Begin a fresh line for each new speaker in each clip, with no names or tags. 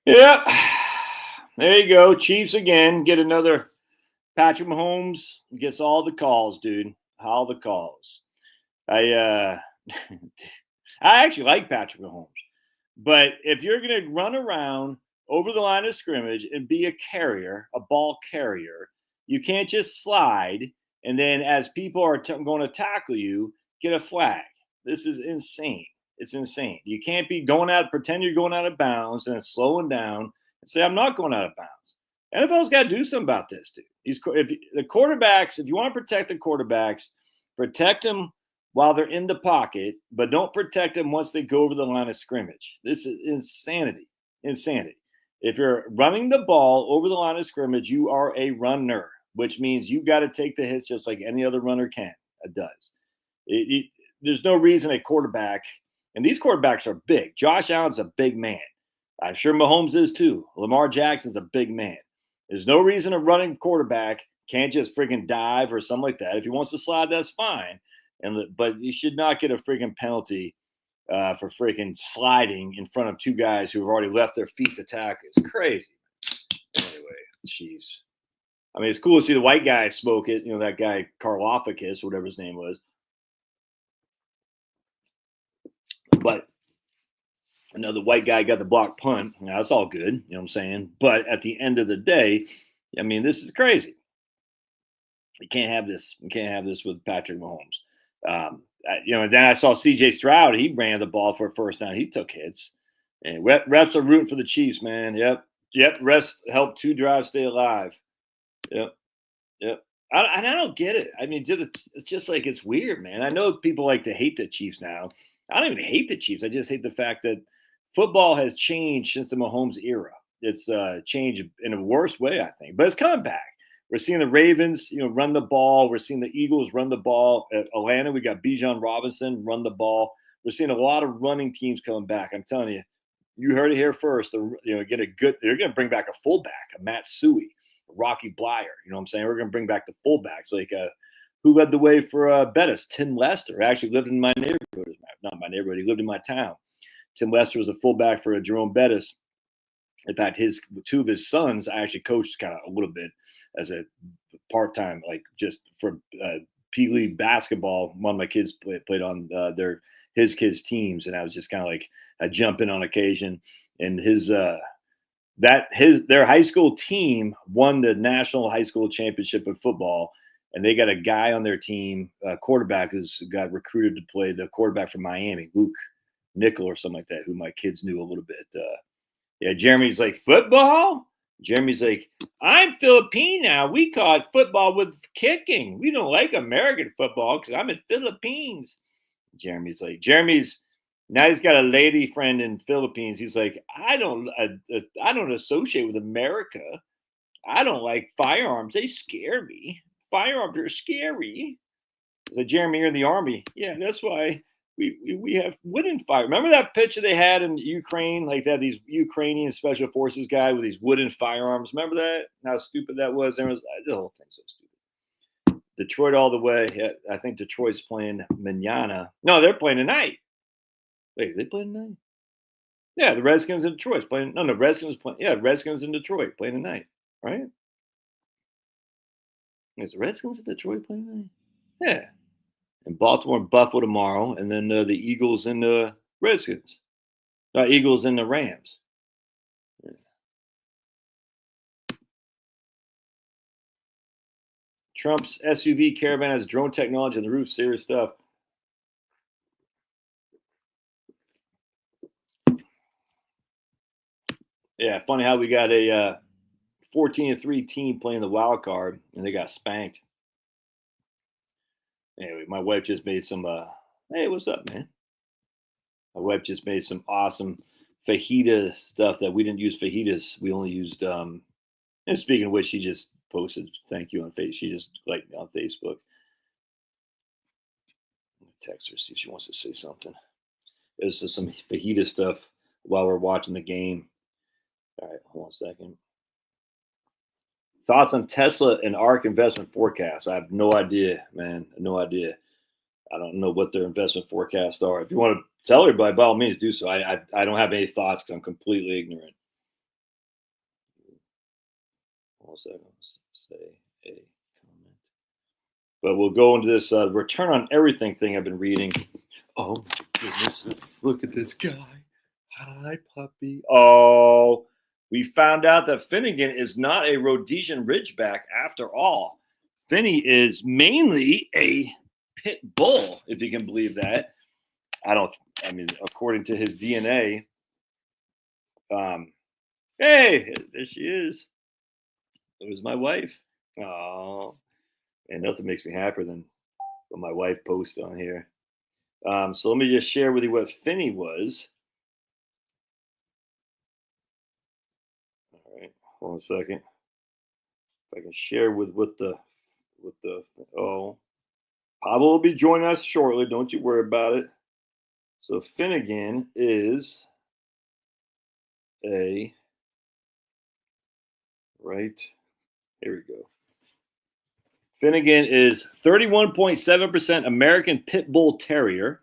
Yep. There you go. Chiefs again. Get another Patrick Mahomes gets all the calls, dude. All the calls. I I actually like Patrick Mahomes. But if you're gonna run around over the line of scrimmage and be a carrier, a ball carrier, you can't just slide and then as people are going to tackle you, get a flag. This is insane. It's insane. You can't be going out, pretend you're going out of bounds and slowing down and say, I'm not going out of bounds. NFL's got to do something about this, dude. If the quarterbacks, if you want to protect the quarterbacks, protect them while they're in the pocket, but don't protect them once they go over the line of scrimmage. This is insanity. Insanity. If you're running the ball over the line of scrimmage, you are a runner, which means you got to take the hits just like any other runner can. It does. There's no reason a quarterback, and these quarterbacks are big. Josh Allen's a big man. I'm sure Mahomes is too. Lamar Jackson's a big man. There's no reason a running quarterback can't just freaking dive or something like that. If he wants to slide, that's fine. But you should not get a freaking penalty for freaking sliding in front of two guys who have already left their feet to tackle. It's crazy. Anyway, jeez. I mean, it's cool to see the white guy smoke it. You know, that guy Karlofakis, whatever his name was. But the white guy got the block punt. You know, that's all good. You know what I'm saying? But at the end of the day, I mean, this is crazy. You can't have this. You can't have this with Patrick Mahomes. And then I saw C.J. Stroud. He ran the ball for a first down. He took hits. And refs are rooting for the Chiefs, man. Yep. Refs helped two drives stay alive. Yep. I don't get it. I mean, it's just like it's weird, man. I know people like to hate the Chiefs now. I don't even hate the Chiefs. I just hate the fact that football has changed since the Mahomes era. It's changed in a worse way, I think. But it's coming back. We're seeing the Ravens, run the ball. We're seeing the Eagles run the ball. At Atlanta, we got Bijan Robinson run the ball. We're seeing a lot of running teams coming back. I'm telling you, you heard it here first. They're going to bring back a fullback, a Matt Suey, a Rocky Blyer. You know what I'm saying? We're going to bring back the fullbacks. Like who led the way for Bettis? Tim Lester actually lived in my neighborhood. Not my neighborhood. He lived in my town. Tim Lester was a fullback for Jerome Bettis. In fact, two of his sons I actually coached kind of a little bit as a part-time, like just for P League basketball. One of my kids played on his kids' teams, and I was just kind of like I jump in on occasion. And their high school team won the national high school championship of football, and they got a guy on their team, quarterback who's got recruited to play the quarterback from Miami, Luke Nickel or something like that, who my kids knew a little bit. Yeah, Jeremy's like, football? Jeremy's like, I'm Filipino. We call it football with kicking. We don't like American football because I'm in Philippines. Jeremy's now he's got a lady friend in Philippines. He's like, I don't associate with America. I don't like firearms. They scare me. Firearms are scary. So Jeremy, you're in the army. Yeah, that's why we have wooden fire. Remember that picture they had in Ukraine? Like that, these Ukrainian special forces guy with these wooden firearms. Remember that? How stupid that was. The whole thing's so stupid. Detroit all the way. Yeah, I think Detroit's playing manana. No, they're playing tonight. Wait, they playing tonight? Yeah, the Redskins in Detroit's playing. No, the Redskins playing. Yeah, Redskins in Detroit playing tonight, right? Is the Redskins in Detroit playing tonight? Yeah. And Baltimore and Buffalo tomorrow, and then the Eagles and the Redskins. Eagles and the Rams. Yeah. Trump's SUV caravan has drone technology on the roof. Serious stuff. Yeah, funny how we got a 14-3 team playing the wild card, and they got spanked. Anyway, my wife just made some. Hey, what's up, man? My wife just made some awesome fajita stuff that we didn't use fajitas. We only used. And speaking of which, she just posted thank you on Facebook. She just liked me on Facebook. Text her, see if she wants to say something. It was just some fajita stuff while we're watching the game. All right, hold on a second. Thoughts on Tesla and ARK investment forecasts? I have no idea, man. No idea. I don't know what their investment forecasts are. If you want to tell everybody, by all means, do so. I don't have any thoughts because I'm completely ignorant. Almost say a comment. But we'll go into this return on everything thing I've been reading. Oh my goodness! Look at this guy. Hi, puppy. Oh, we found out that Finnegan is not a Rhodesian Ridgeback after all. Finny is mainly a pit bull, if you can believe that. I mean, according to his DNA. Hey, there she is. It was my wife. Oh, and nothing makes me happier than what my wife posted on here. So let me just share with you what Finny was. All right, hold on a second. If I can share with the Pablo will be joining us shortly. Don't you worry about it. So Finnegan is a right. Here we go. Finnegan is 31.7% American Pit Bull Terrier.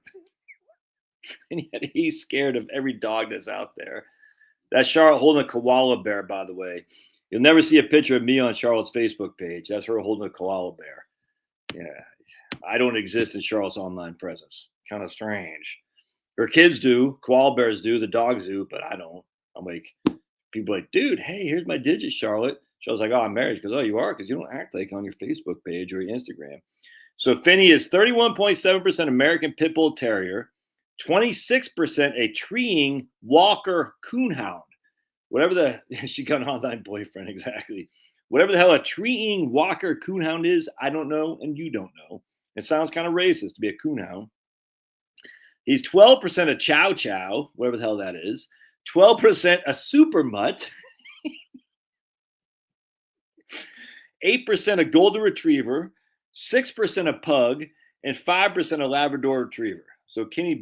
And yet he's scared of every dog that's out there. That's Charlotte holding a koala bear, by the way. You'll never see a picture of me on Charlotte's Facebook page. That's her holding a koala bear. Yeah. I don't exist in Charlotte's online presence. Kind of strange. Her kids do. Koala bears do. The dogs do, but I don't. I'm like, people are like, dude, hey, here's my digits, Charlotte. Charlotte's like, oh, I'm married. She goes, oh, you are? Because you don't act like on your Facebook page or your Instagram. So Finny is 31.7% American Pit Bull Terrier, 26% a treeing Walker Coonhound. Whatever she got an online boyfriend, exactly. Whatever the hell a treeing Walker Coonhound is, I don't know, and you don't know. It sounds kind of racist to be a coonhound. He's 12% a chow chow, whatever the hell that is. 12% a super mutt. 8% a golden retriever. 6% a pug, and 5% a Labrador retriever. So Finny,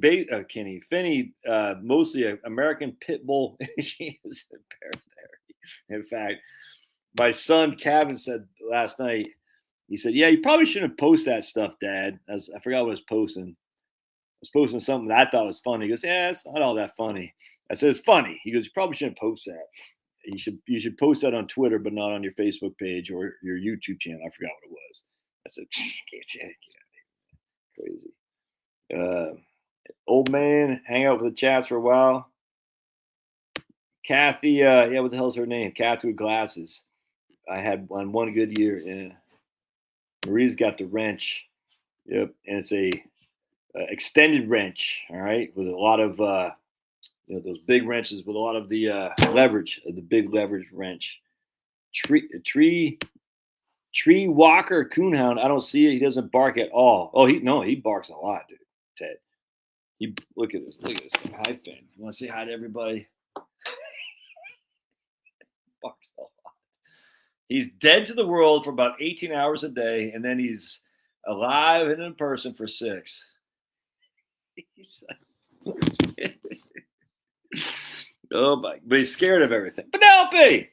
mostly an American pit bull. She is embarrassed there. In fact, my son Kevin said last night, he said, yeah, you probably shouldn't post that stuff, Dad. I forgot what I was posting. I was posting something that I thought was funny. He goes, yeah, it's not all that funny. I said, it's funny. He goes, you probably shouldn't post that. You should post that on Twitter, but not on your Facebook page or your YouTube channel. I forgot what it was. I said, crazy. Old man, hang out with the chats for a while. Kathy, what the hell's her name? Kathy with glasses. I had one good year. Yeah. Marie's got the wrench. Yep, and it's a extended wrench. All right, with a lot of those big wrenches with a lot of the leverage, the big leverage wrench. Tree Walker Coonhound. I don't see it. He doesn't bark at all. Oh, he barks a lot, dude. Ted. Look at this. Look at this thing. Hi, Finn. You want to say hi to everybody? Barks a lot. He's dead to the world for about 18 hours a day, and then he's alive and in person for 6. Oh my! But he's scared of everything. Penelope!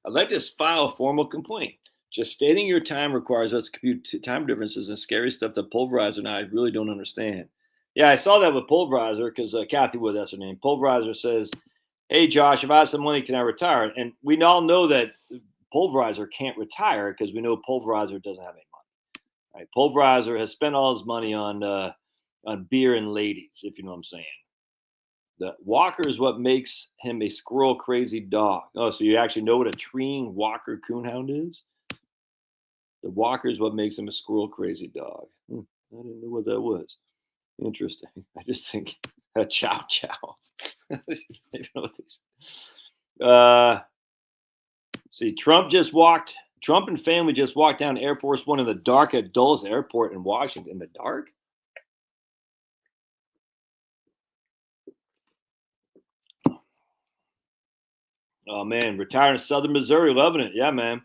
I'd like to file a formal complaint. Just stating your time requires us to compute time differences and scary stuff that Pulverizer and I really don't understand. Yeah, I saw that with Pulverizer because Kathy Wood, that's her name. Pulverizer says, hey, Josh, if I have some money, can I retire? And we all know that Pulverizer can't retire because we know Pulverizer doesn't have any money. Right? Pulverizer has spent all his money on beer and ladies, if you know what I'm saying. The Walker is what makes him a squirrel crazy dog. Oh, so you actually know what a treeing Walker Coonhound is? The Walker is what makes him a squirrel crazy dog. I didn't know what that was. Interesting. I just think a chow chow. See, Trump and family just walked down Air Force One in the dark at Dulles Airport in Washington. In the dark? Oh, man. Retiring in Southern Missouri. Loving it. Yeah, man.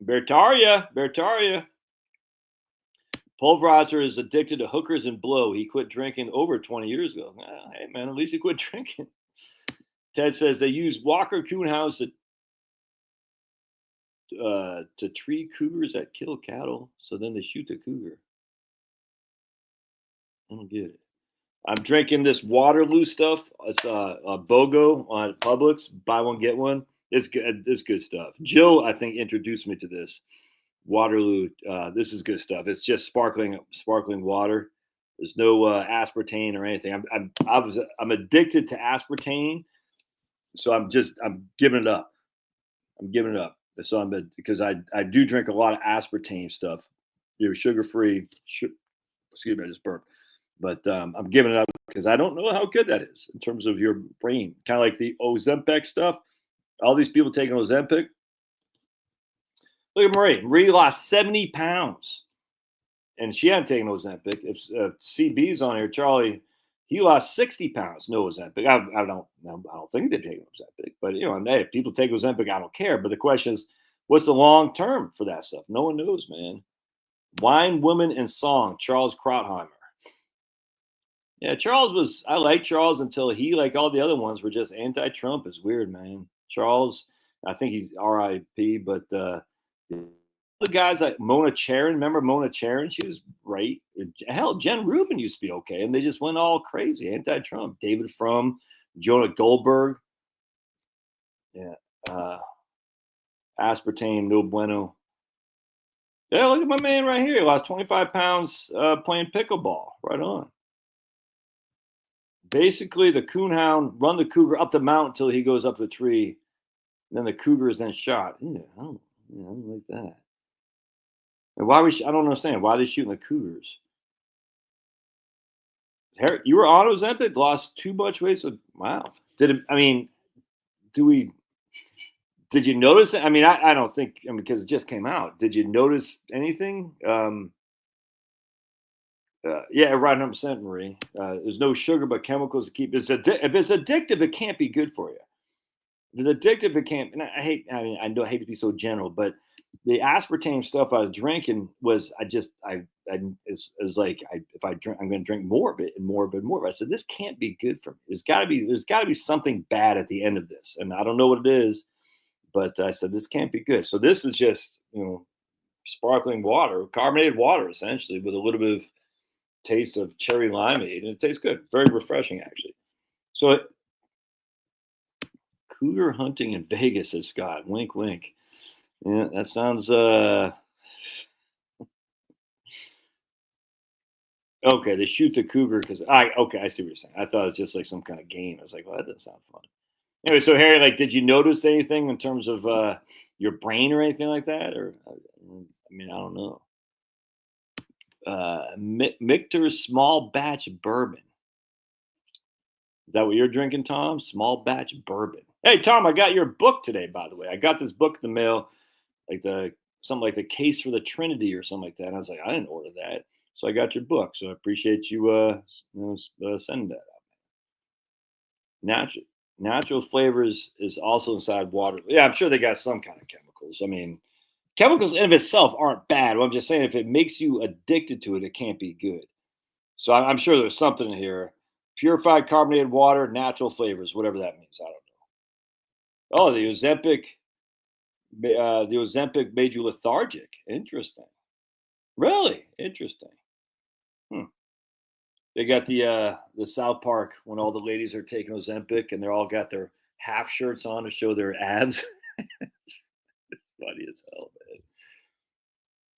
Bertaria. Pulverizer is addicted to hookers and blow. He quit drinking over 20 years ago. Hey, man, at least he quit drinking. Ted says they use Walker Coonhounds to tree cougars that kill cattle, so then they shoot the cougar. I don't get it. I'm drinking this Waterloo stuff. It's a BOGO on Publix. Buy one, get one. It's good. It's good stuff. Jill, I think, introduced me to this Waterloo. This is good stuff. It's just sparkling water. There's no aspartame or anything. I'm addicted to aspartame, so I'm giving it up. I'm giving it up. So because I do drink a lot of aspartame stuff. Sugar free. Excuse me, I just burped. But I'm giving it up because I don't know how good that is in terms of your brain. Kind of like the Ozempic stuff. All these people taking Ozempic. Look at Marie. Marie lost 70 pounds, and she hadn't taken Ozempic. If CB's on here, Charlie, he lost 60 pounds. No Ozempic. I don't think they've taken Ozempic, but hey, if people take Ozempic, I don't care. But the question is, what's the long term for that stuff? No one knows, man. Wine, Women, and Song. Charles Krautheimer. Yeah, I like Charles until he, like all the other ones, were just anti-Trump. It's weird, man. Charles, I think he's R.I.P., but the guys like Mona Charen, remember Mona Charen? She was right. Hell, Jen Rubin used to be okay, and they just went all crazy, anti-Trump. David Frum, Jonah Goldberg. Yeah. Aspartame, no bueno. Yeah, look at my man right here. He lost 25 pounds playing pickleball. Right on. Basically, the coonhound run the cougar up the mountain until he goes up the tree. And then the cougar is then shot. Yeah, I don't like that. And I don't understand. Why are they shooting the cougars? You were on Ozempic, lost too much weight. So, wow. Did you notice it? I don't think, because it just came out. Did you notice anything? Yeah, right, 100%, Marie. There's no sugar but chemicals to keep. If it's addictive, it can't be good for you. If it's addictive, it can't. And I hate to be so general, but the aspartame stuff I was drinking was it's like if I drink, I'm going to drink more of it and more of it and more of it. I said this can't be good for me. There's got to be something bad at the end of this, and I don't know what it is, but I said this can't be good. So this is just sparkling water, carbonated water, essentially, with a little bit of taste of cherry limeade, and it tastes good. Very refreshing, actually. So cougar hunting in Vegas, says Scott. Wink, wink. Yeah, that sounds okay. They shoot the cougar because I see what you're saying. I thought it was just like some kind of game. I was like, well, that doesn't sound fun. Anyway, so Harry, like, did you notice anything in terms of your brain or anything like that? Or I don't know. Michter's small batch bourbon. Is that what you're drinking, Tom? Small batch bourbon. Hey, Tom, I got your book today, by the way. I got this book in the mail, like something like The Case for the Trinity or something like that. And I was like, I didn't order that. So I got your book. So I appreciate you sending that out. Natural flavors is also inside water. Yeah, I'm sure they got some kind of chemicals. Chemicals in of itself aren't bad. Well, I'm just saying if it makes you addicted to it, it can't be good. So I'm sure there's something in here. Purified carbonated water, natural flavors, whatever that means. I don't know. Oh, the Ozempic made you lethargic. Interesting. Really interesting. They got the South Park when all the ladies are taking Ozempic and they're all got their half shirts on to show their abs. Funny as hell, man.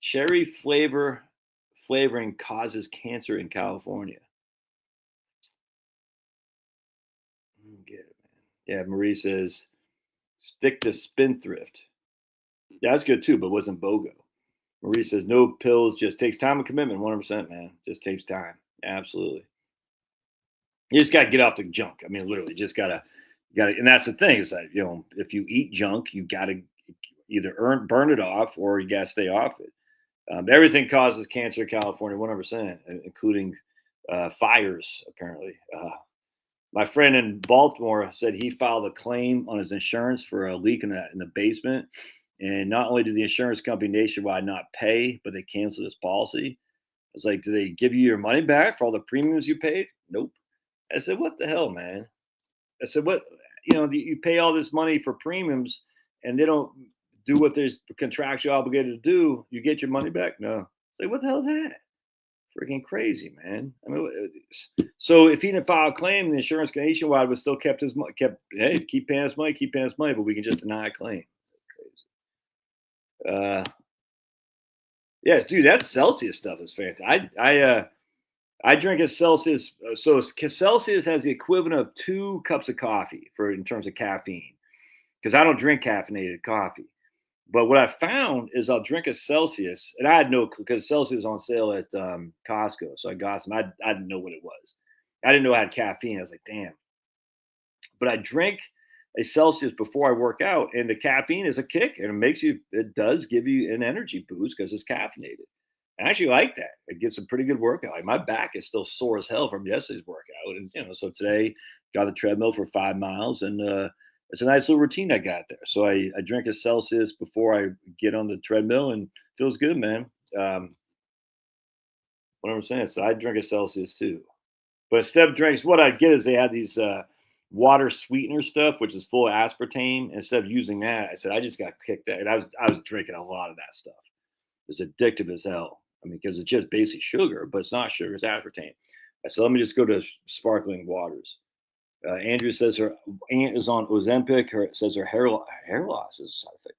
Cherry flavoring causes cancer in California. I don't get it, man. Yeah, Marie says, stick to spendthrift. Yeah, that's good too, but wasn't BOGO. Marie says, no pills, just takes time and commitment. 100%, man. Just takes time. Absolutely. You just got to get off the junk. Literally, just gotta, and that's the thing is that, if you eat junk, you got to either burn it off or you got to stay off it. Everything causes cancer in California, 100%, including fires, apparently. My friend in Baltimore said he filed a claim on his insurance for a leak in the basement. And not only did the insurance company nationwide not pay, but they canceled his policy. I was like, do they give you your money back for all the premiums you paid? Nope. I said, what the hell, man? I said, what? You pay all this money for premiums and they don't do what they're contractually obligated to do. You get your money back? No. I was like, what the hell is that? Freaking crazy, man. I mean, so if he didn't file a claim, the insurance nationwide would still kept his money. Hey, keep paying his money, but we can just deny a claim. Uh, yes, dude, that Celsius stuff is fantastic. I drink a Celsius. So Celsius has the equivalent of 2 cups of coffee in terms of caffeine, because I don't drink caffeinated coffee. But what I found is I'll drink a Celsius, and I had no clue because Celsius was on sale at Costco, so I got some. I didn't know what it was. I didn't know I had caffeine. I was like, damn. But I drink a Celsius before I work out, and the caffeine is a kick, and it does give you an energy boost because it's caffeinated. I actually like that. It gets a pretty good workout. Like my back is still sore as hell from yesterday's workout, and so today got the treadmill for 5 miles, and it's a nice little routine I got there. So I drink a Celsius before I get on the treadmill, and feels good, man. What I'm saying, so I drink a Celsius too. But instead of drinks, what I get is they had these water sweetener stuff, which is full of aspartame. Instead of using that, I said I just got kicked out, and I was drinking a lot of that stuff. It's addictive as hell. I mean, because it's just basically sugar, but it's not sugar; it's aspartame. So let me just go to sparkling waters. Andrew says her aunt is on Ozempic. Says her hair loss is a side effect.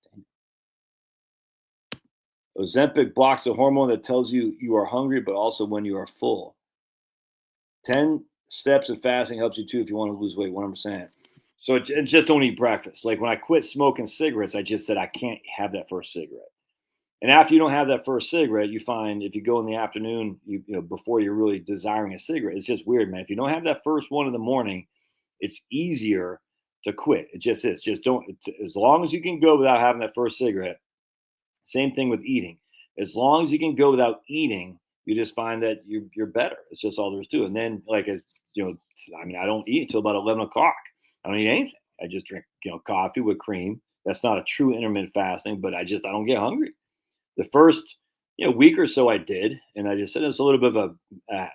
Ozempic blocks a hormone that tells you are hungry, but also when you are full. 10 steps of fasting helps you too if you want to lose weight, 100%. So just don't eat breakfast. Like when I quit smoking cigarettes, I just said I can't have that first cigarette. And after you don't have that first cigarette, you find if you go in the afternoon, before you're really desiring a cigarette, it's just weird, man. If you don't have that first one in the morning, it's easier to quit. It just is. Just don't. As long as you can go without having that first cigarette. Same thing with eating. As long as you can go without eating, you just find that you're better. It's just all there's to it. And then, I don't eat until about 11 o'clock. I don't eat anything. I just drink, coffee with cream. That's not a true intermittent fasting, but I don't get hungry. The first, week or so I did, and I just said it's a little bit of a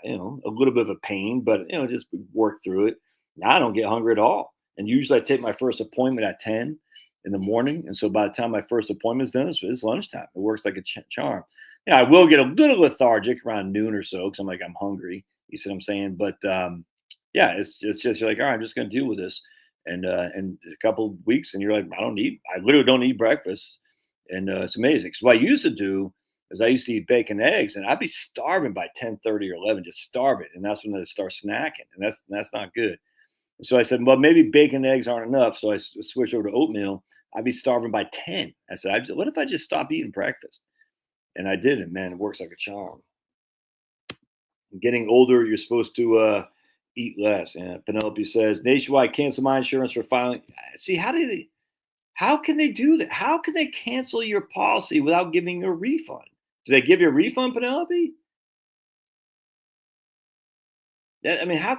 little bit of a pain, but just work through it. Now I don't get hungry at all. And usually I take my first appointment at 10 in the morning, and so by the time my first appointment's done, it's lunchtime. It works like a charm. I will get a little lethargic around noon or so because I'm hungry. You see what I'm saying? But it's just you're like, all right, I'm just going to deal with this. And in a couple of weeks, and you're like, I literally don't eat breakfast. And it's amazing. So what I used to do is I used to eat bacon and eggs, and I'd be starving by 10:30 or 11, just starving. And that's when I start snacking, and that's not good. And so I said, well, maybe bacon and eggs aren't enough. So I switched over to oatmeal. I'd be starving by 10. I said, what if I just stop eating breakfast? And I did it, man. It works like a charm. Getting older, you're supposed to eat less. And Penelope says, nationwide cancel my insurance for filing. See, how can they do that? How can they cancel your policy without giving you a refund? Do they give you a refund, Penelope? How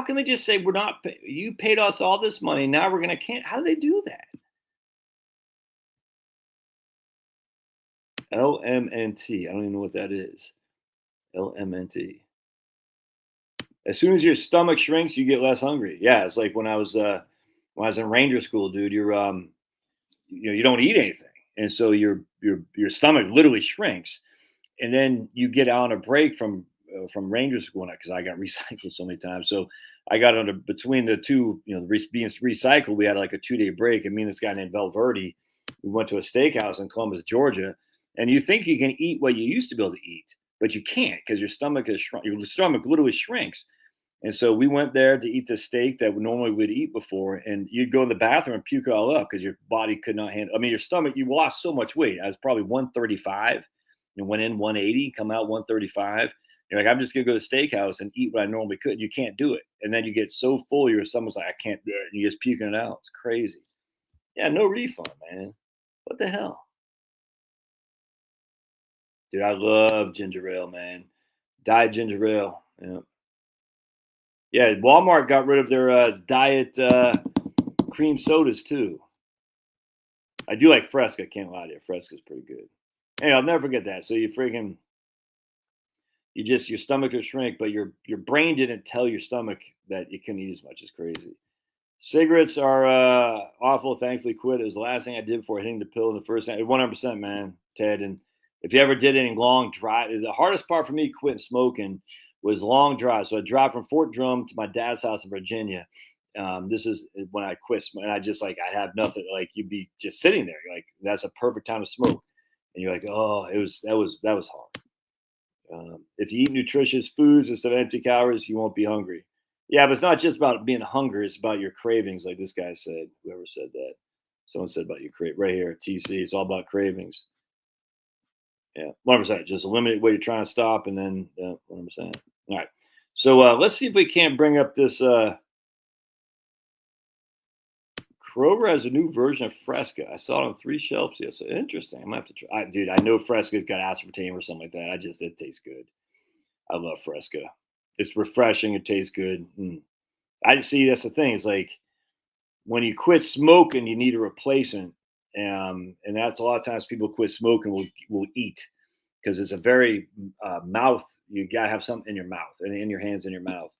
can they just say you paid us all this money, now we're going to cancel? How do they do that? LMNT. I don't even know what that is. LMNT. As soon as your stomach shrinks, you get less hungry. Yeah, it's like when I was in Ranger school, dude. You don't eat anything, and so your stomach literally shrinks, and then you get on a break from Ranger school because I got recycled so many times. So I got on between the two, being recycled. We had like a 2-day break, and me and this guy named Valverde, we went to a steakhouse in Columbus, Georgia. And you think you can eat what you used to be able to eat, but you can't because your stomach is shrunk. Your stomach literally shrinks. And so we went there to eat the steak that we normally would eat before, and you'd go in the bathroom and puke it all up because your body could not handle. Your stomach, you lost so much weight. I was probably 135, and went in 180, come out 135. You're like, I'm just gonna go to the steakhouse and eat what I normally could. You can't do it, and then you get so full, your stomach's like, I can't do it, and you're just puking it out. It's crazy. Yeah, no refund, man. What the hell? Dude, I love ginger ale, man. Diet ginger ale. Yeah. Yeah, Walmart got rid of their diet cream sodas too. I do like Fresca. Can't lie to you. Fresca's pretty good. Hey, I'll never forget that. So your stomach will shrink, but your brain didn't tell your stomach that you couldn't eat as much. It's crazy. Cigarettes are awful. Thankfully, quit. It was the last thing I did before hitting the pill in the first time. 100%, man, Ted. And If you ever did any long drive, the hardest part for me quitting smoking was long drive. So I drive from Fort Drum to my dad's house in Virginia. This is when I quit, and I just like I have nothing. Like you'd be just sitting there, you're like that's a perfect time to smoke, and you're like, oh, that was hard. If you eat nutritious foods instead of empty calories, you won't be hungry. Yeah, but it's not just about being hungry; it's about your cravings, like this guy said. Whoever said that, someone said about your crave right here. TC, it's all about cravings. Yeah, 100%. Just eliminate what you're trying to stop, and then 100%. All right. So let's see if we can't bring up this. Kroger has a new version of Fresca. I saw it on 3 shelves yesterday. Interesting. I'm gonna have to try. Dude, I know Fresca's got aspartame or something like that. It tastes good. I love Fresca. It's refreshing. It tastes good. I see. That's the thing. It's like when you quit smoking, you need a replacement, and that's a lot of times people quit smoking will eat because it's a very mouth. You gotta have something in your mouth and in your hands in your mouth.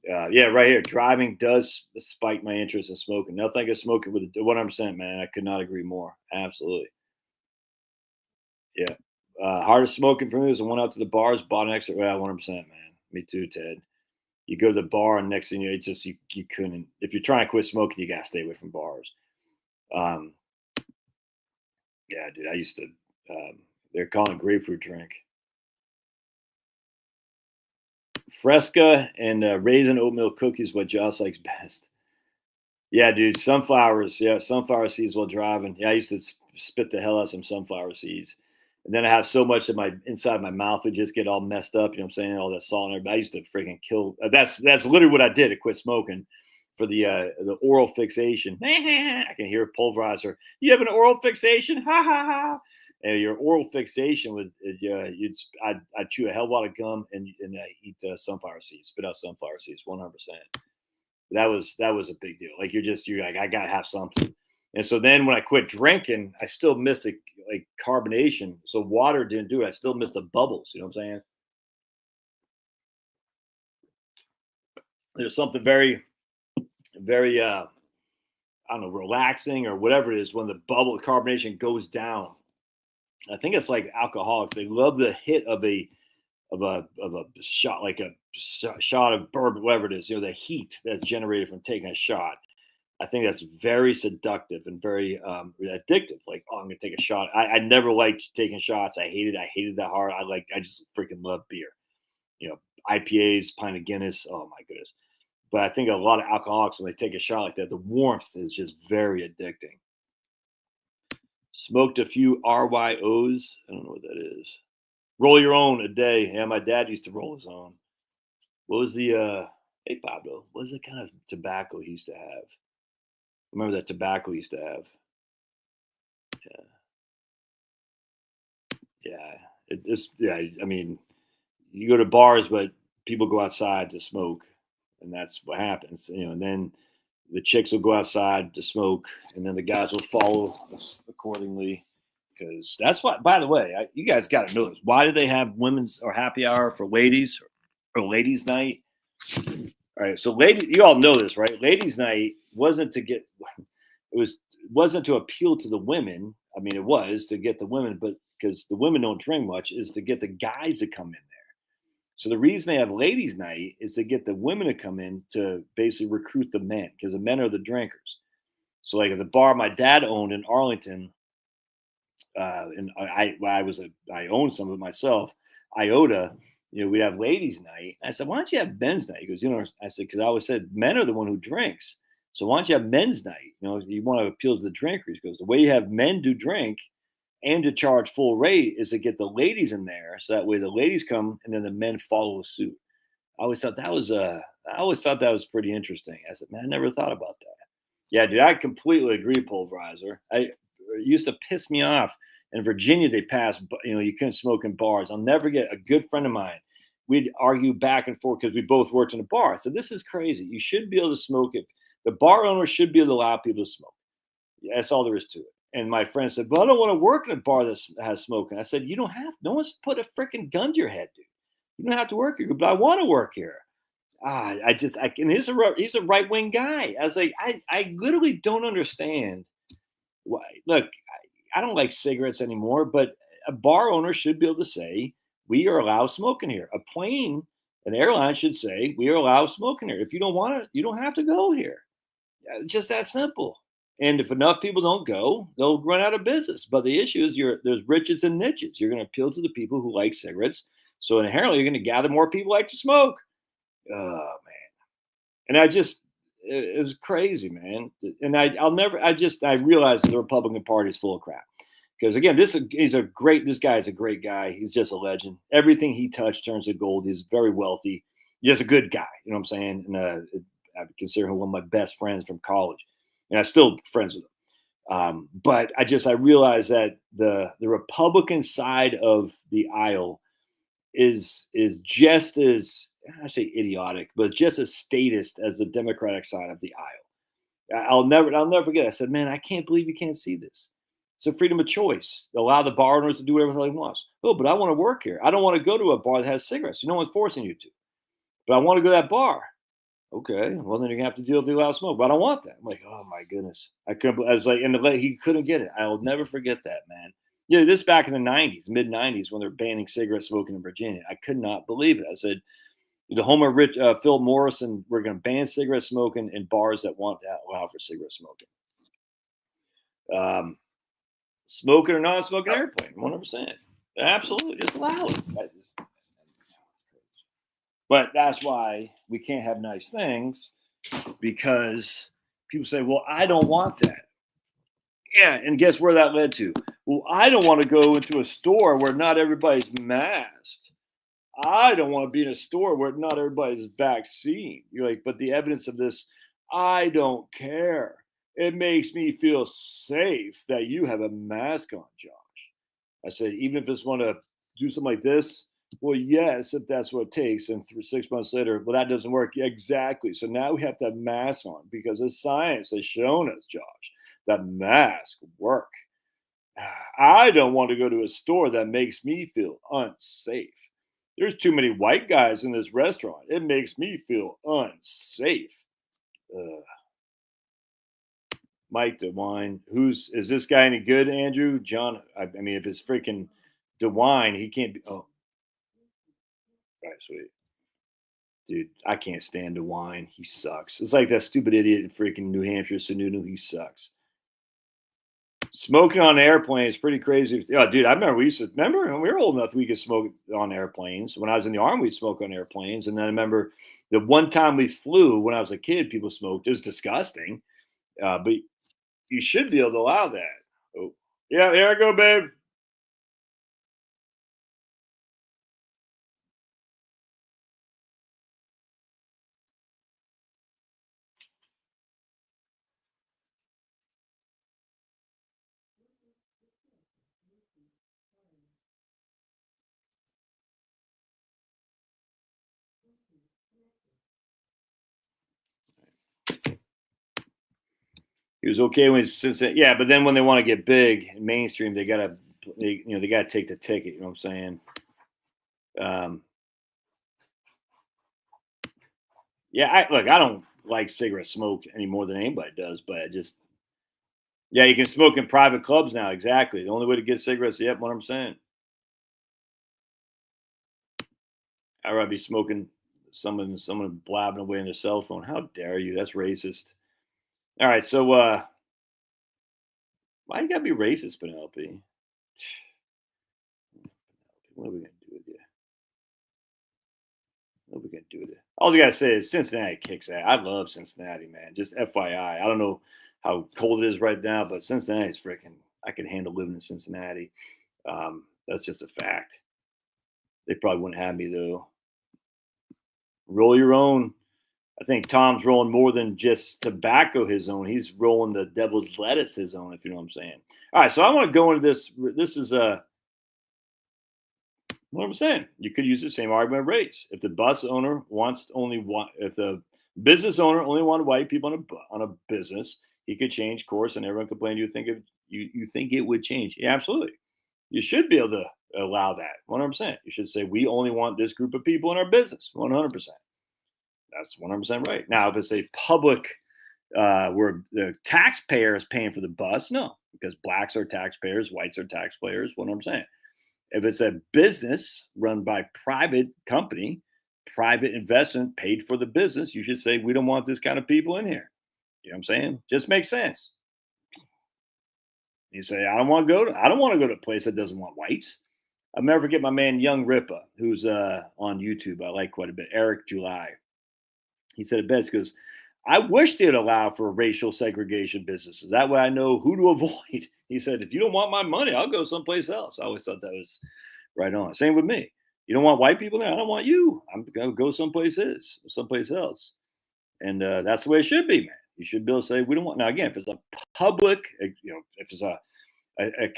Yeah, right here. Driving does spike my interest in smoking. Nothing I can smoke it with 100%, man. I could not agree more. Absolutely. Yeah. Hardest smoking for me was I went out to the bars, bought an extra. Yeah, 100%, man. Me too, Ted. You go to the bar, and next thing you know, it's just you couldn't. If you're trying to quit smoking, you gotta stay away from bars. Um, yeah, dude. I used to. They're calling it grapefruit drink. Fresca and raisin oatmeal cookies, what Josh likes best. Yeah, dude, sunflowers. Yeah, sunflower seeds while driving. Yeah, I used to spit the hell out of some sunflower seeds, and then I have so much in my inside my mouth would just get all messed up. You know what I'm saying? All that salt in there. But I used to freaking kill. That's literally what I did to quit smoking for the oral fixation. I can hear pulverizer. You have an oral fixation? Ha ha ha! And your oral fixation would I'd chew a hell of a lot of gum and eat sunflower seeds, spit out sunflower seeds, 100%. That was a big deal. Like you're like I gotta have something. And so then when I quit drinking, I still missed the like carbonation. So water didn't do it. I still missed the bubbles. You know what I'm saying? There's something very I don't know, relaxing or whatever it is when the bubble carbonation goes down. I think it's like alcoholics. They love the hit of a shot, like a shot of bourbon, whatever it is. You know, the heat that's generated from taking a shot. I think that's very seductive and very addictive. Like, oh, I'm gonna take a shot. I never liked taking shots. I hated that hard. I just freaking love beer. You know, IPAs, pint of Guinness. Oh my goodness. But I think a lot of alcoholics when they take a shot like that, the warmth is just very addicting. Smoked a few RYOs. I don't know what that is. Roll your own a day. Yeah, my dad used to roll his own. What was the hey Pablo? What was the kind of tobacco he used to have? Remember that tobacco he used to have? Yeah, yeah. Yeah. I mean, you go to bars, but people go outside to smoke, and that's what happens. You know, and then the chicks will go outside to smoke, and then the guys will follow accordingly. Because that's why. By the way, you guys got to know this. Why do they have women's or happy hour for ladies or ladies' night? All right, so lady, you all know this, right? Ladies' night wasn't to get wasn't to appeal to the women. I mean, it was to get the women, but because the women don't drink much, is to get the guys to come in there. So the reason they have ladies' night is to get the women to come in to basically recruit the men because the men are the drinkers. So like at the bar my dad owned in Arlington, and I owned some of it myself. Iota, you know, we'd have ladies' night. I said, why don't you have men's night? He goes, you know, I said, because I always said men are the one who drinks. So why don't you have men's night? You know, you want to appeal to the drinkers because the way you have men do drink and to charge full rate is to get the ladies in there. So that way the ladies come and then the men follow suit. I always thought that was pretty interesting. I said, man, I never thought about that. Yeah, dude, I completely agree, Pulverizer. It used to piss me off. In Virginia, they passed, you know, you couldn't smoke in bars. I'll never get a good friend of mine. We'd argue back and forth because we both worked in a bar. So this is crazy. You should be able to smoke it. The bar owner should be able to allow people to smoke. Yeah, that's all there is to it. And my friend said, "Well, I don't want to work in a bar that has smoking." I said, "You don't have. No one's put a freaking gun to your head, dude. You don't have to work here, but I want to work here." And he's a right wing guy. I was like, I literally don't understand why. Look, I don't like cigarettes anymore, but a bar owner should be able to say, we are allowed smoking here. A plane, an airline should say, we are allowed smoking here. If you don't want it, you don't have to go here. It's just that simple. And if enough people don't go, they'll run out of business. But the issue is there's riches and niches. You're going to appeal to the people who like cigarettes. So inherently, you're going to gather more people like to smoke. Oh, man. And it was crazy, man. And I realized the Republican Party is full of crap. Because again, this guy is a great guy. He's just a legend. Everything he touched turns to gold. He's very wealthy. He's just a good guy. You know what I'm saying? And I consider him one of my best friends from college, and I'm still friends with him. But I realized that the Republican side of the aisle is just as, I say idiotic, but just as statist as the Democratic side of the aisle. I'll never forget. I said, man, I can't believe you can't see this. It's a freedom of choice. Allow the bar owners to do whatever the hell he wants. Oh, but I want to work here. I don't want to go to a bar that has cigarettes. No one's forcing you to. But I want to go to that bar. Okay, well then you're gonna have to deal with the loud smoke. But I don't want that. I'm like, oh my goodness. I was like, and he couldn't get it. I'll never forget that, man. Yeah, this back in the '90s, mid '90s, when they're banning cigarette smoking in Virginia. I could not believe it. I said, the home of Phil Morrison, we're going to ban cigarette smoking in bars that want to allow for cigarette smoking. Smoking or non-smoking airplane, 100%. Absolutely, just allow it. But that's why we can't have nice things, because people say, well, I don't want that. Yeah, and guess where that led to? Well, I don't want to go into a store where not everybody's masked. I don't want to be in a store where not everybody's vaccine. You're like, but the evidence of this, I don't care. It makes me feel safe that you have a mask on, Josh. I said, even if it's want to do something like this, well, yes, if that's what it takes. And 6 months later, well, that doesn't work. Yeah, exactly. So now we have to have masks on because the science has shown us, Josh, that masks work. I don't want to go to a store that makes me feel unsafe. There's too many white guys in this restaurant. It makes me feel unsafe. Mike DeWine. Is this guy any good, Andrew? John, I mean, if it's freaking DeWine, he can't be. Oh, all right, sweet. Dude, I can't stand DeWine. He sucks. It's like that stupid idiot in freaking New Hampshire, Sununu. He sucks. Smoking on an airplane is pretty crazy. Yeah, dude, I remember we were old enough we could smoke on airplanes. When I was in the Army, we'd smoke on airplanes. And then I remember the one time we flew when I was a kid, people smoked. It was disgusting. But you should be able to allow that. Oh, yeah, here I go, babe. He was okay when yeah, but then when they want to get big and mainstream, they gotta take the ticket. You know what I'm saying? Yeah, I don't like cigarette smoke any more than anybody does, but yeah, you can smoke in private clubs now. Exactly. The only way to get cigarettes, yep, 100%. I'd rather be smoking someone blabbing away on their cell phone. How dare you? That's racist. All right, so why you gotta be racist, Penelope? What are we gonna do with you? What are we gonna do with it? All you gotta say is Cincinnati kicks ass. I love Cincinnati, man. Just FYI. I don't know how cold it is right now, but Cincinnati's freaking. I could handle living in Cincinnati. That's just a fact. They probably wouldn't have me though. Roll your own. I think Tom's rolling more than just tobacco his own. He's rolling the devil's lettuce his own, if you know what I'm saying. All right, so I want to go into this. This is what I'm saying. You could use the same argument of race. If the bus owner wants only one, if the business owner only wanted white people on a business, he could change course, and everyone complained. You think it would change? Yeah, absolutely. You should be able to allow that 100%. You should say we only want this group of people in our business 100%. That's 100% right. Now, if it's a public where the taxpayer is paying for the bus, no, because blacks are taxpayers, whites are taxpayers. What I'm saying. If it's a business run by private company, private investment paid for the business, you should say, we don't want this kind of people in here. You know what I'm saying? Just makes sense. You say, I don't want to go to a place that doesn't want whites. I'll never forget my man Young Ripa, who's on YouTube. I like quite a bit. Eric July. He said it best because I wish they'd allow for racial segregation businesses. That way I know who to avoid. He said, if you don't want my money, I'll go someplace else. I always thought that was right on. Same with me. You don't want white people there? I don't want you. I'm going to go someplace else. And that's the way it should be, man. You should be able to say, we don't want. Now, again, if it's a public, if it's a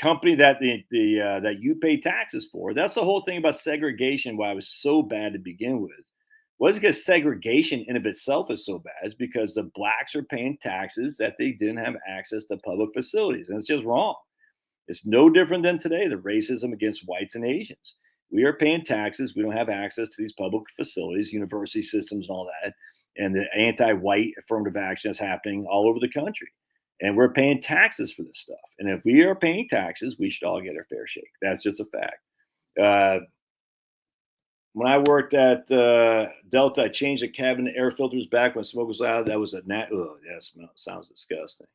company that that you pay taxes for, that's the whole thing about segregation. Why it was so bad to begin with. Wasn't because segregation in of itself is so bad. It's because the blacks are paying taxes that they didn't have access to public facilities, and it's just wrong. It's no different than today, the racism against whites and Asians. We are paying taxes. We don't have access to these public facilities, university systems, and all that. And the anti-white affirmative action is happening all over the country. And we're paying taxes for this stuff. And if we are paying taxes, we should all get our fair shake. That's just a fact. When I worked at Delta, I changed the cabin air filters back when smoke was loud. That was a sounds disgusting.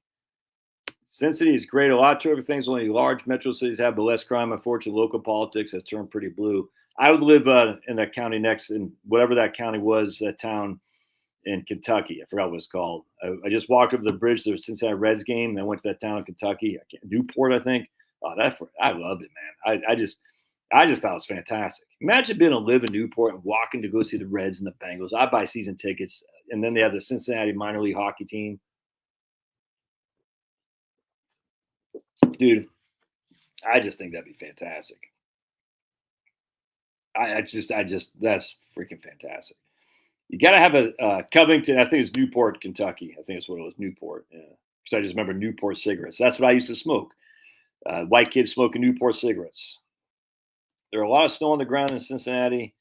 Cincinnati is great. A lot of terrific things only large metro cities have, but less crime. Unfortunately, local politics has turned pretty blue. I would live in that county next, in whatever that county was, that town in Kentucky. I forgot what it's called. I just walked over the bridge to the Cincinnati Reds game, and I went to that town in Kentucky, Newport, I think. Oh, I loved it, man. I just thought it was fantastic. Imagine being able to live in Newport and walking to go see the Reds and the Bengals. I'd buy season tickets, and then they have the Cincinnati minor league hockey team. Dude, I just think that'd be fantastic. That's freaking fantastic. You got to have a Covington. I think it's Newport, Kentucky. I think that's what it was, Newport. Yeah, because I just remember Newport cigarettes. That's what I used to smoke. White kids smoking Newport cigarettes. There are a lot of snow on the ground in Cincinnati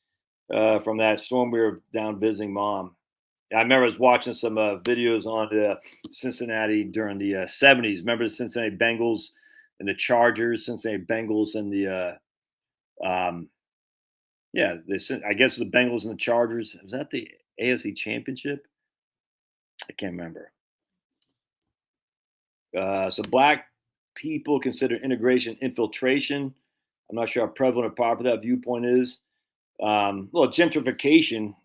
from that storm. We were down visiting mom. I remember I was watching some videos on Cincinnati during the 70s. Remember the Cincinnati Bengals and the Chargers, Cincinnati Bengals and the I guess the Bengals and the Chargers. Was that the AFC Championship? I can't remember. So black people consider integration infiltration. I'm not sure how prevalent or popular that viewpoint is. Gentrification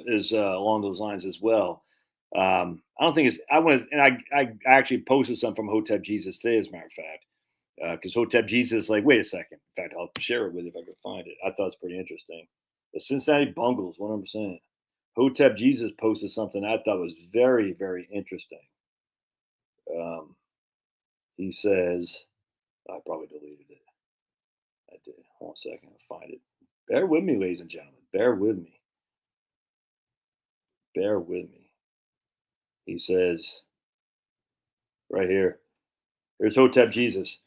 is along those lines as well. I don't think it's. I actually posted some from Hotep Jesus today, as a matter of fact, because Hotep Jesus is like, wait a second. In fact, I'll share it with you if I can find it. I thought it's pretty interesting. The Cincinnati Bungles, 100%. Hotep Jesus posted something I thought was very, very interesting. He says, I probably deleted it. I did. Hold on a second. I'll find it. Bear with me, ladies and gentlemen. Bear with me. Bear with me. He says, right here. Here's Hotep Jesus.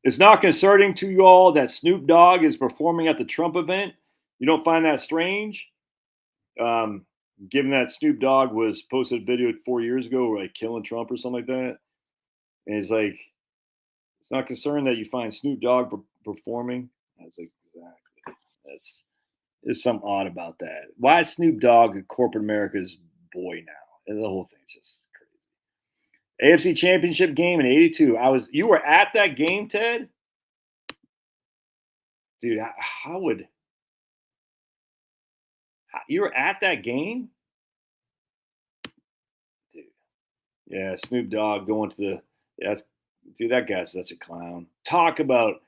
It's not concerning to you all that Snoop Dogg is performing at the Trump event. You don't find that strange? Given that Snoop Dogg was posted a video 4 years ago, like killing Trump or something like that. And he's like, it's not concerned that you find Snoop Dogg performing. I was like, exactly. There's something odd about that. Why is Snoop Dogg corporate America's boy now? And the whole thing's just crazy. AFC Championship game in '82. You were at that game, Ted? Dude, you were at that game? Dude. Yeah, Snoop Dogg going to that guy's such a clown. Talk about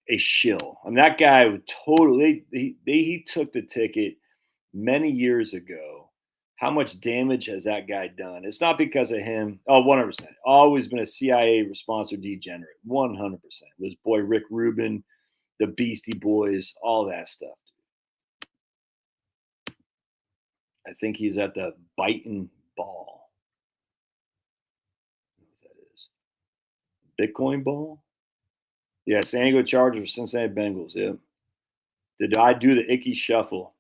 a shill. I mean, that guy would totally. He took the ticket many years ago. How much damage has that guy done? It's not because of him. Oh, 100%. Always been a CIA sponsor degenerate. 100%. His boy Rick Rubin, the Beastie Boys, all that stuff. I think he's at the Biting Ball. I don't know what that is. Bitcoin Ball? Yeah, San Diego Chargers for Cincinnati Bengals. Yeah. Did I do the Icky Shuffle?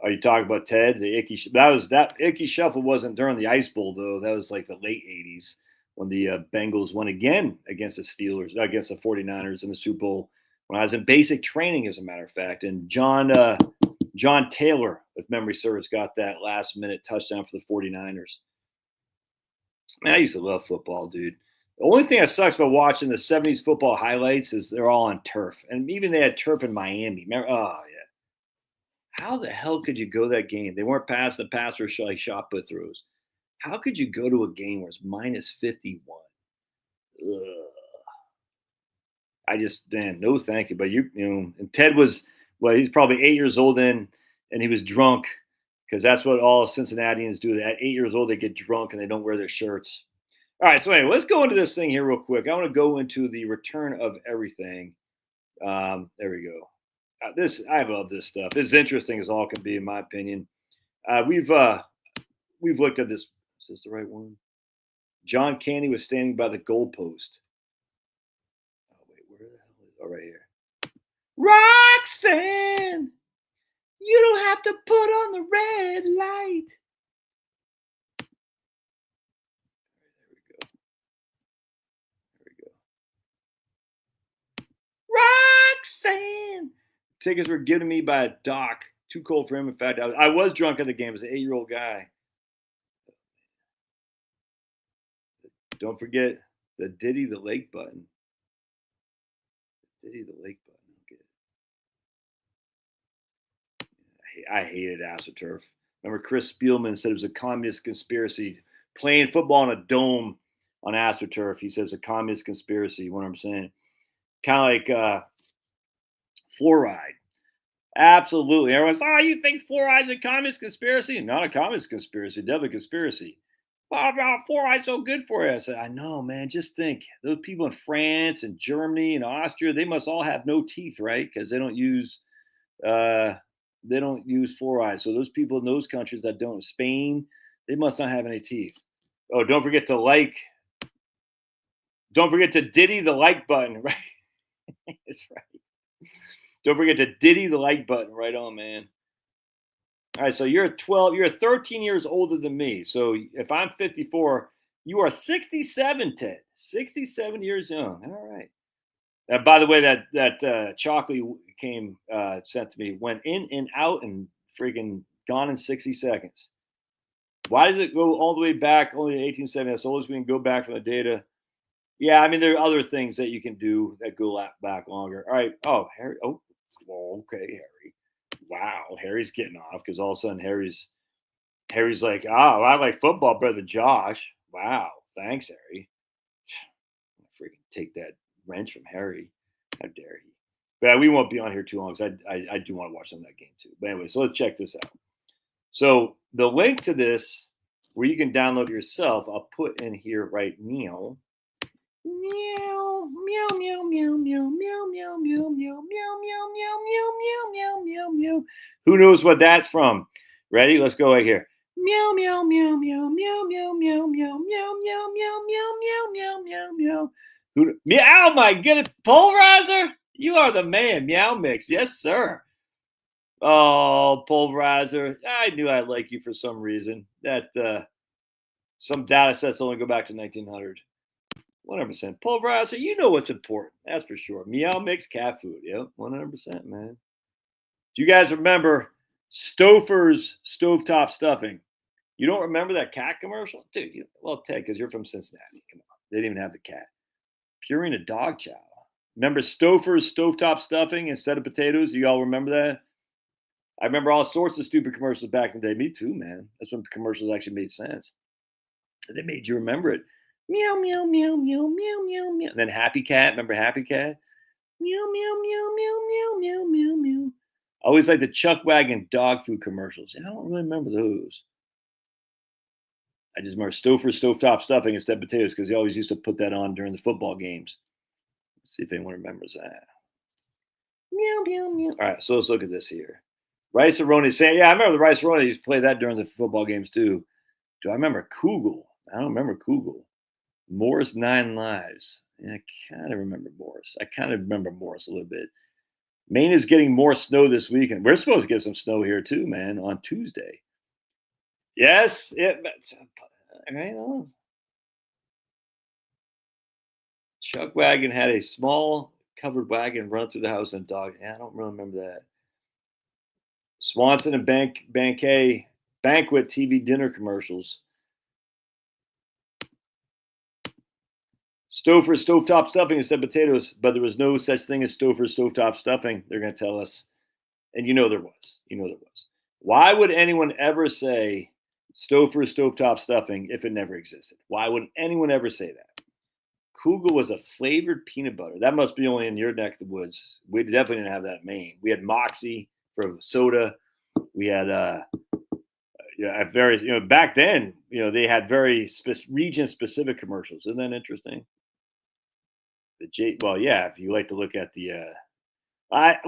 Are you talking about Ted? The Icky that Icky Shuffle wasn't during the Ice Bowl though. That was like the late '80s when the Bengals won again against the Steelers, against the 49ers in the Super Bowl when I was in basic training, as a matter of fact. And John Taylor, if memory serves, got that last minute touchdown for the 49ers. Man, I used to love football, dude. The only thing that sucks about watching the 70s football highlights is they're all on turf. And even they had turf in Miami. Remember? Oh, yeah. How the hell could you go that game? They weren't past the pass or like shot put throws. How could you go to a game where it's minus 51? Ugh. I just, man, no thank you. But and Ted was, well, he's probably 8 years old then, and he was drunk because that's what all Cincinnatians do. At 8 years old, they get drunk and they don't wear their shirts. All right, so anyway, let's go into this thing here real quick. I want to go into the return of everything. There we go. I love this stuff. It's interesting as all can be, in my opinion. We've looked at this. Is this the right one? John Candy was standing by the goalpost. Oh wait, where the hell is? Oh, right here. Roxanne, you don't have to put on the red light. Roxanne. Tickets were given to me by a doc. Too cold for him. In fact, I was drunk at the game. I was an 8-year-old guy. Don't forget the Diddy the Lake button. Diddy the Lake button. I hated AstroTurf. Remember Chris Spielman said it was a communist conspiracy. Playing football in a dome on AstroTurf. He says a communist conspiracy. You know what I'm saying? Kind of like fluoride. Absolutely. Everyone's, you think fluoride's a communist conspiracy? Not a communist conspiracy, definitely a conspiracy. Well, fluoride's so good for you. I said, I know, man. Just think, those people in France and Germany and Austria, they must all have no teeth, right? Because they don't use fluoride. So those people in those countries that don't, Spain, they must not have any teeth. Oh, don't forget to Diddy the like button, right? That's right. Don't forget to Diddy the like button. Right on, man. All right, so you're 13 years older than me. So if I'm 54, you are 67, Ted. 67 years young. All right. By the way, that chocolate came sent to me, went in and out and freaking gone in 60 seconds. Why does it go all the way back only to 1870? That's always we can go back from the data. Yeah, I mean, there are other things that you can do that go back longer. All right. Oh, Harry. Oh, well, okay, Harry. Wow, Harry's getting off because all of a sudden Harry's like, I like football better than Josh. Wow, thanks, Harry. Freaking take that wrench from Harry. How dare he? But we won't be on here too long because I do want to watch some of that game too. But anyway, so let's check this out. So the link to this, where you can download it yourself, I'll put in here right now. Meow, meow, meow, meow, meow, meow, meow, meow, meow, meow, meow, meow, meow, meow, meow, meow, meow. Who knows what that's from? Ready? Let's go right here. Meow, meow, meow, meow, meow, meow, meow, meow, meow, meow, meow, meow, meow, meow, meow, meow. Meow, my goodness. Pulverizer? You are the man. Meow Mix. Yes, sir. Oh, Pulverizer. I knew I'd like you for some reason. That some data sets only go back to 1900. 100%. Pulverizer, you know what's important. That's for sure. Meow Mix cat food. Yep, 100%, man. Do you guys remember Stouffer's stovetop stuffing? You don't remember that cat commercial? Dude, Ted, because you're from Cincinnati. Come on. They didn't even have the cat. Purina dog chow. Remember Stouffer's stovetop stuffing instead of potatoes? You all remember that? I remember all sorts of stupid commercials back in the day. Me too, man. That's when commercials actually made sense. They made you remember it. Meow, meow, meow, meow, meow, meow, meow. And then Happy Cat. Remember Happy Cat? Meow, meow, meow, meow, meow, meow, meow, meow. I always like the Chuck Wagon dog food commercials. I don't really remember those. I just remember Stouffer's stovetop stuffing instead of potatoes because they always used to put that on during the football games. Let's see if anyone remembers that. Meow, meow, meow. All right, so let's look at this here. Rice Aroni saying, yeah, I remember the Rice Aroni used to play that during the football games too. Do I remember Kugel? I don't remember Kugel. Morris 9 Lives. Yeah, I kind of remember Morris. I kind of remember Morris a little bit. Maine is getting more snow this weekend. We're supposed to get some snow here too, man, on Tuesday. Yes, right on. Chuck Wagon had a small covered wagon run through the house and dog. Yeah, I don't really remember that. Swanson and Banquet TV dinner commercials. Stouffer's stovetop stuffing instead of potatoes, but there was no such thing as Stouffer's stovetop stuffing. They're going to tell us, and you know there was. You know there was. Why would anyone ever say Stouffer's stovetop stuffing if it never existed? Why would anyone ever say that? Kugel was a flavored peanut butter. That must be only in your neck of the woods. We definitely didn't have that in Maine. We had Moxie for soda. We had various, back then, they had very region specific commercials. Isn't that interesting? Well, yeah, if you like to look at the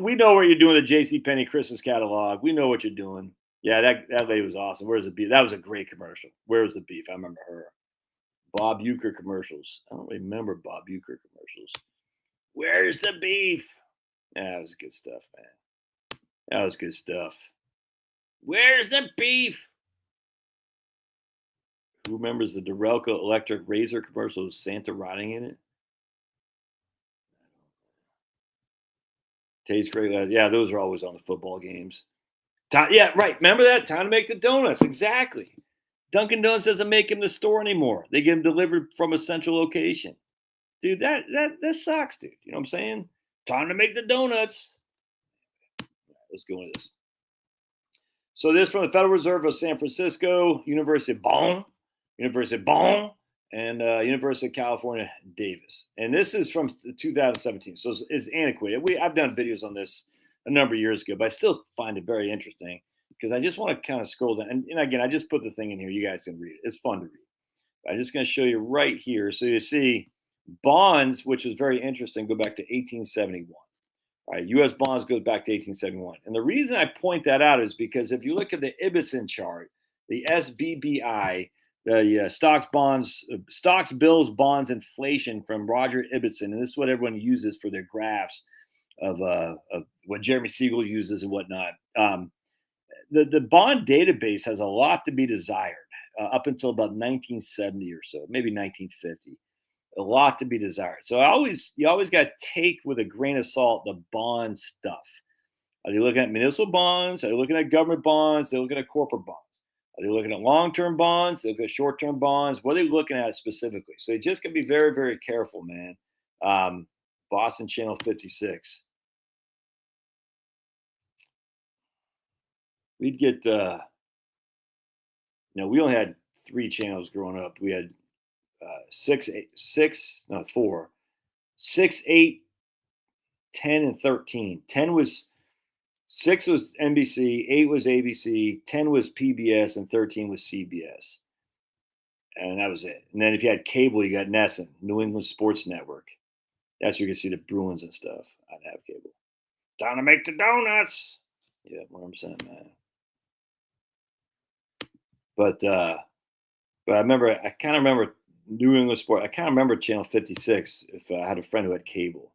we know what you're doing, the JCPenney Christmas catalog. We know what you're doing. Yeah, that lady was awesome. Where's the beef? That was a great commercial. Where's the beef? I remember her. Bob Uecker commercials. I don't remember Bob Uecker commercials. Where's the beef? Yeah, that was good stuff, man. That was good stuff. Where's the beef? Who remembers the Dorelco electric razor commercial with Santa riding in it? Tastes great. Yeah, those are always on the football games. Yeah, right. Remember that? Time to make the donuts. Exactly. Dunkin' Donuts doesn't make them in the store anymore. They get them delivered from a central location. Dude, that sucks, dude. You know what I'm saying? Time to make the donuts. Let's go into this. So this from the Federal Reserve of San Francisco, University of Bonn, and University of California, Davis. And this is from 2017, so it's antiquated. I've done videos on this a number of years ago, but I still find it very interesting because I just want to kind of scroll down. And again, I just put the thing in here. You guys can read it. It's fun to read. I'm just going to show you right here. So you see bonds, which is very interesting, go back to 1871. All right, U.S. bonds goes back to 1871. And the reason I point that out is because if you look at the Ibbotson chart, the SBBI, the stocks, bills, bonds, inflation from Roger Ibbotson, and this is what everyone uses for their graphs of what Jeremy Siegel uses and whatnot. The bond database has a lot to be desired up until about 1970 or so, maybe 1950. A lot to be desired. So you always got to take with a grain of salt the bond stuff. Are they looking at municipal bonds? Are they looking at government bonds? They're looking at corporate bonds. Are they looking at long-term bonds? They look at short-term bonds. What are they looking at specifically? So you just got to be very, very careful, man. Boston Channel 56. We'd get, we only had 3 channels growing up. We had 4, 6, 8, 10, and 13. 6 was NBC, 8 was ABC, 10 was PBS, and 13 was CBS. And that was it. And then if you had cable, you got NESN, New England Sports Network. That's where you can see the Bruins and stuff. I'd have cable. Time to make the donuts. Yeah, 100%, man. But I kind of remember New England Sport. I kind of remember Channel 56 if I had a friend who had cable.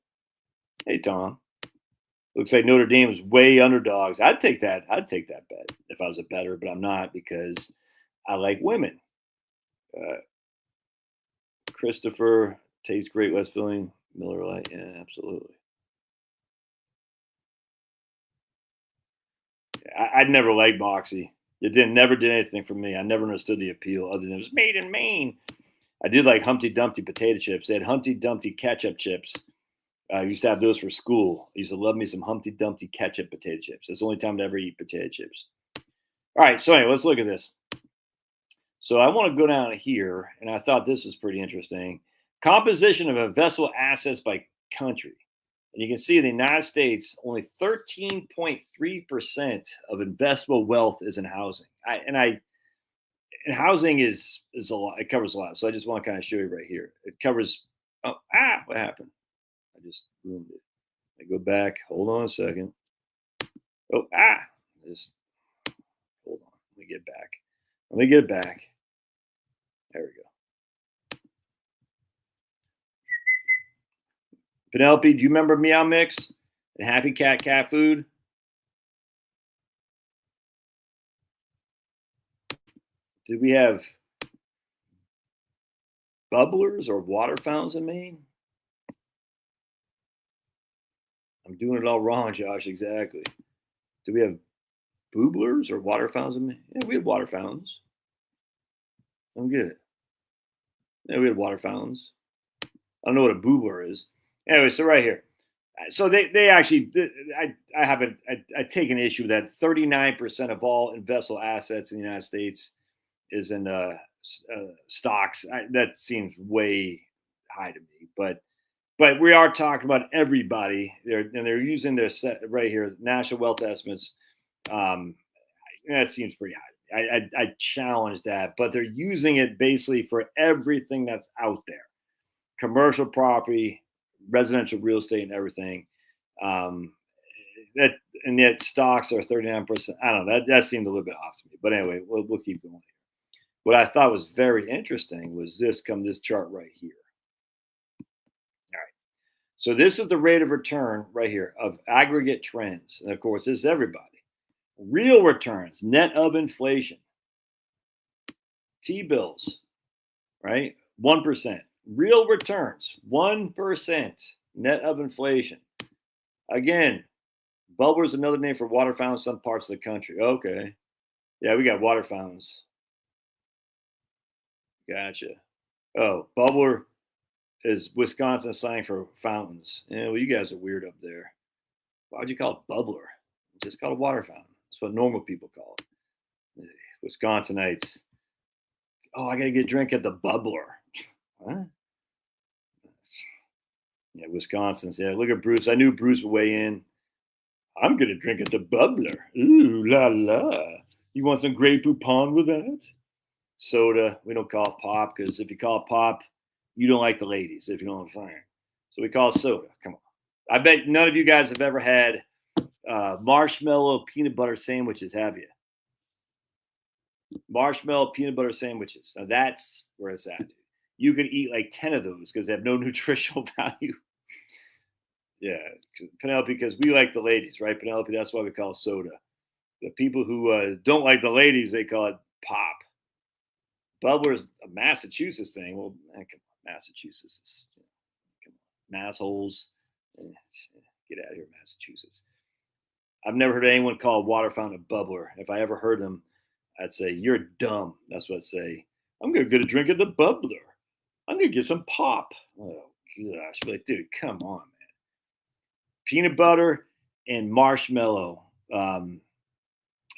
Hey, Tom. Looks like Notre Dame is way underdogs. I'd take that. I'd take that bet if I was a bettor, but I'm not because I like women. Christopher tastes great. West Philly, Miller Lite. Yeah, absolutely. I'd never liked Moxie. It never did anything for me. I never understood the appeal other than it was made in Maine. I did like Humpty Dumpty potato chips. They had Humpty Dumpty ketchup chips. I used to have those for school. I used to love me some Humpty Dumpty ketchup potato chips. It's the only time to ever eat potato chips. All right, so anyway, let's look at this. So I want to go down here, and I thought this was pretty interesting. Composition of investable assets by country. And you can see in the United States, only 13.3% of investable wealth is in housing. And housing is a lot. It covers a lot. So I just want to kind of show you right here. It covers. What happened? I just ruined it. I go back. Hold on a second. Just hold on. Let me get back. Let me get back. There we go. Penelope, do you remember Meow Mix and Happy Cat cat food? Did we have bubblers or water fountains in Maine? I'm doing it all wrong, Josh. Exactly. Do we have booblers or water fountains? Yeah, we have water fountains. I'm good. Yeah, we have water fountains. I don't know what a boobler is. Anyway, so right here. So they actually, I haven't, I take an issue with that 39% of all investable assets in the United States is in stocks. That seems way high to me, but we are talking about everybody. They're using their set right here, national wealth estimates. That seems pretty high. I challenge that, but they're using it basically for everything that's out there: commercial property, residential real estate, and everything. Um, that and yet stocks are 39%. I don't know. That seemed a little bit off to me, but anyway, we'll keep going. What I thought was very interesting was this chart right here. All right. So this is the rate of return right here of aggregate trends. And of course, this is everybody. Real returns, net of inflation. T-bills, right? 1%. Real returns, 1%, net of inflation. Again, bubbler is another name for water fountains in some parts of the country. Okay. Yeah, we got water fountains. Gotcha. Oh, bubbler is Wisconsin slang for fountains. Yeah, well, you guys are weird up there. Why would you call it bubbler? Just call it water fountain. That's what normal people call it. Wisconsinites. Oh, I got to get a drink at the bubbler. Huh? Yeah, Wisconsin's. Yeah, look at Bruce. I knew Bruce would weigh in. I'm going to drink at the bubbler. Ooh, la la. You want some Grey Poupon with that? Soda. We don't call it pop because if you call it pop, you don't like the ladies, if you know what I'm saying. So we call it soda. Come on. I bet none of you guys have ever had marshmallow peanut butter sandwiches, have you? Marshmallow peanut butter sandwiches. Now that's where it's at. You could eat like 10 of those because they have no nutritional value. Yeah, Penelope, because we like the ladies, right, Penelope? That's why we call it soda. The people who don't like the ladies, they call it pop. Bubbler's a Massachusetts thing. Well, come on, Massachusetts. Come on, massholes. Get out of here, Massachusetts. I've never heard anyone call a water fountain a bubbler. If I ever heard them, I'd say, you're dumb. That's what I'd say. I'm going to get a drink of the bubbler. I'm going to get some pop. Oh, gosh. But, dude, come on, man. Peanut butter and marshmallow. I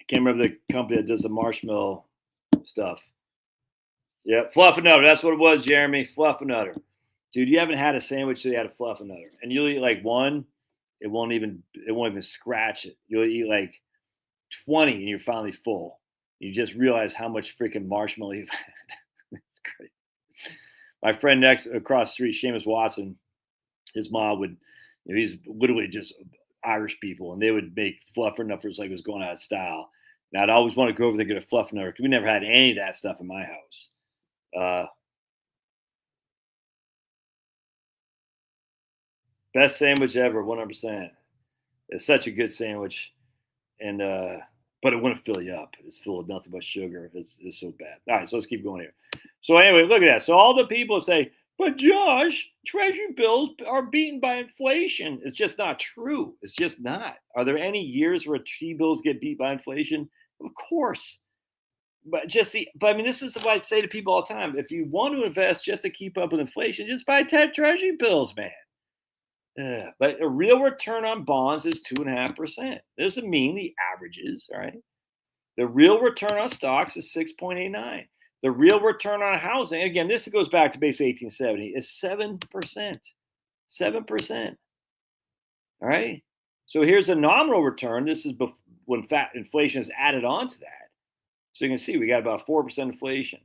can't remember the company that does the marshmallow stuff. Yeah, Fluffernutter. That's what it was, Jeremy. Fluffernutter. Dude, you haven't had a sandwich that you had a Fluffernutter. And you'll eat like one, it won't even scratch it. You'll eat like 20 and you're finally full. You just realize how much freaking marshmallow you've had. It's great. My friend across the street, Seamus Watson, his mom would, he's literally just Irish people, and they would make fluffernutters like it was going out of style. Now I'd always want to go over there and get a fluffernutter because we never had any of that stuff in my house. Best sandwich ever, 100%. It's such a good sandwich, and but it wouldn't fill you up. It's full of nothing but sugar. It's so bad. All right, so let's keep going here. So anyway, look at that. So all the people say, but Josh, treasury bills are beaten by inflation. It's just not true. It's just not. Are there any years where T-bills get beat by inflation? Of course. But I mean, this is what I say to people all the time. If you want to invest just to keep up with inflation, just buy 10 treasury bills, man. But a real return on bonds is 2.5%. Doesn't mean the averages, right? The real return on stocks is 6.89. The real return on housing, again, this goes back to basically 1870, is 7%. 7%. All right. So here's a nominal return. This is when inflation is added on to that. So you can see we got about 4% inflation.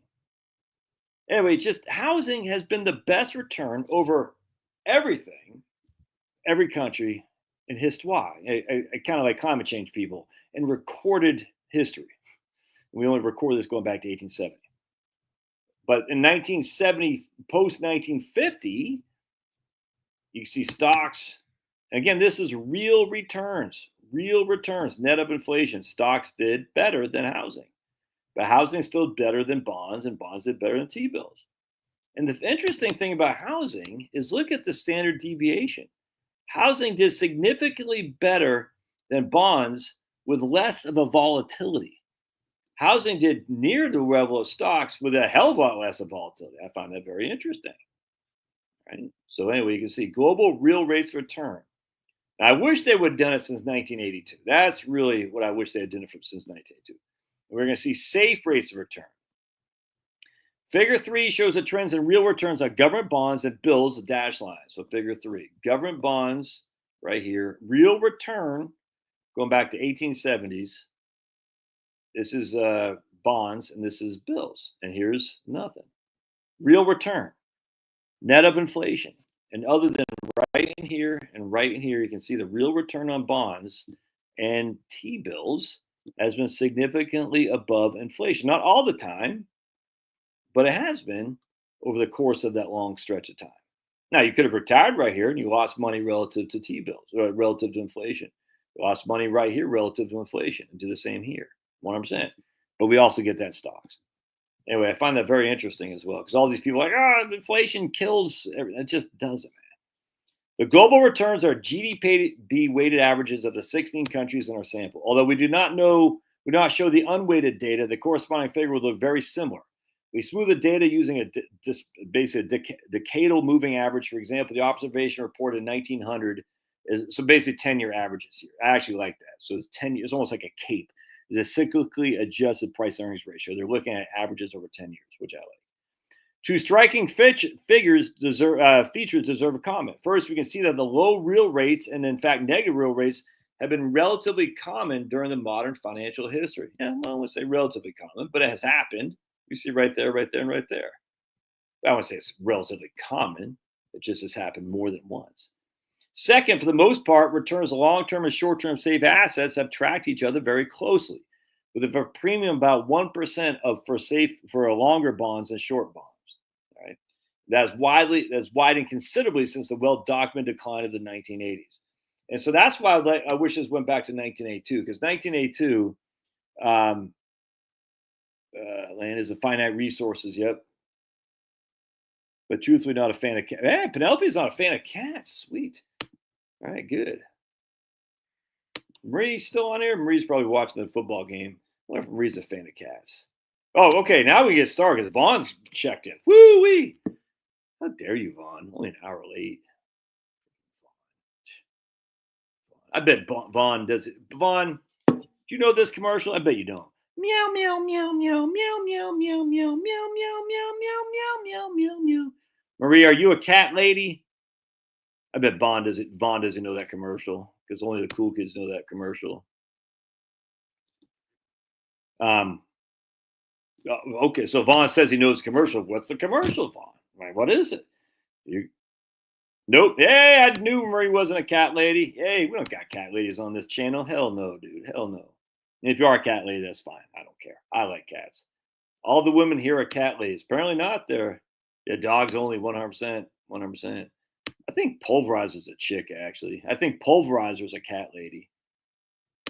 Anyway, just housing has been the best return over everything, every country in history. I kind of like climate change people in recorded history. We only record this going back to 1870. But in 1970, post 1950, you see stocks. Again, this is real returns, net of inflation. Stocks did better than housing. But housing is still better than bonds, and bonds did better than T-bills. And the interesting thing about housing is look at the standard deviation. Housing did significantly better than bonds with less of a volatility. Housing did near the level of stocks with a hell of a lot less of volatility. I find that very interesting. Right? So anyway, you can see global real rates of return. Now, I wish they would have done it since 1982. That's really what I wish they had done it since 1982. We're going to see safe rates of return. Figure 3 shows the trends in real returns on government bonds and bills, the dashed line. So figure 3, government bonds right here, real return going back to 1870s. This is bonds and this is bills. And here's nothing. Real return, net of inflation. And other than right in here and right in here, you can see the real return on bonds and T-bills has been significantly above inflation. Not all the time, but it has been over the course of that long stretch of time. Now, you could have retired right here and you lost money relative to T-bills, or relative to inflation. You lost money right here relative to inflation and do the same here, 100%. But we also get that stocks. Anyway, I find that very interesting as well because all these people are like, inflation kills everything. It just doesn't, man. The global returns are GDP weighted averages of the 16 countries in our sample. Although we do not show the unweighted data, the corresponding figure would look very similar. We smooth the data using basically a decadal moving average. For example, the observation reported in 1900 is so basically 10-year averages here. I actually like that. So it's 10 years, almost like a cape. It's a cyclically adjusted price earnings ratio. They're looking at averages over 10 years, which I like. Two striking features deserve a comment. First, we can see that the low real rates and, in fact, negative real rates have been relatively common during the modern financial history. Yeah, well, I wouldn't say relatively common, but it has happened. You see right there, and right there. I wouldn't say it's relatively common. It just has happened more than once. Second, for the most part, returns of long-term and short-term safe assets have tracked each other very closely, with a premium about 1% for longer bonds and short bonds. Right, that's widened considerably since the well-documented decline of the 1980s, and so that's why I wish this went back to 1982 because 1982, land is a finite resources. Yep. But truthfully, not a fan of cats. Hey, Penelope's not a fan of cats. Sweet. All right, good. Marie's still on here. Marie's probably watching the football game. I wonder if Marie's a fan of cats. Oh, okay. Now we get started because Vaughn's checked in. Woo-wee. How dare you, Vaughn? Only an hour late. I bet Vaughn does it. Vaughn, do you know this commercial? I bet you don't. Meow, meow, meow, meow, meow, meow, meow, meow, meow, meow, meow, meow, meow, meow, meow, meow. Marie, are you a cat lady? I bet Vaughn doesn't know that commercial because only the cool kids know that commercial. Okay, so Vaughn says he knows the commercial. What's the commercial, Vaughn? Like, what is it? Nope. Hey, I knew Marie wasn't a cat lady. Hey, we don't got cat ladies on this channel. Hell no, dude. Hell no. And if you are a cat lady, that's fine. I don't care. I like cats. All the women here are cat ladies. Apparently not. They're dogs only 100%. 100%. I think Pulverizer's a chick, actually. I think Pulverizer's a cat lady.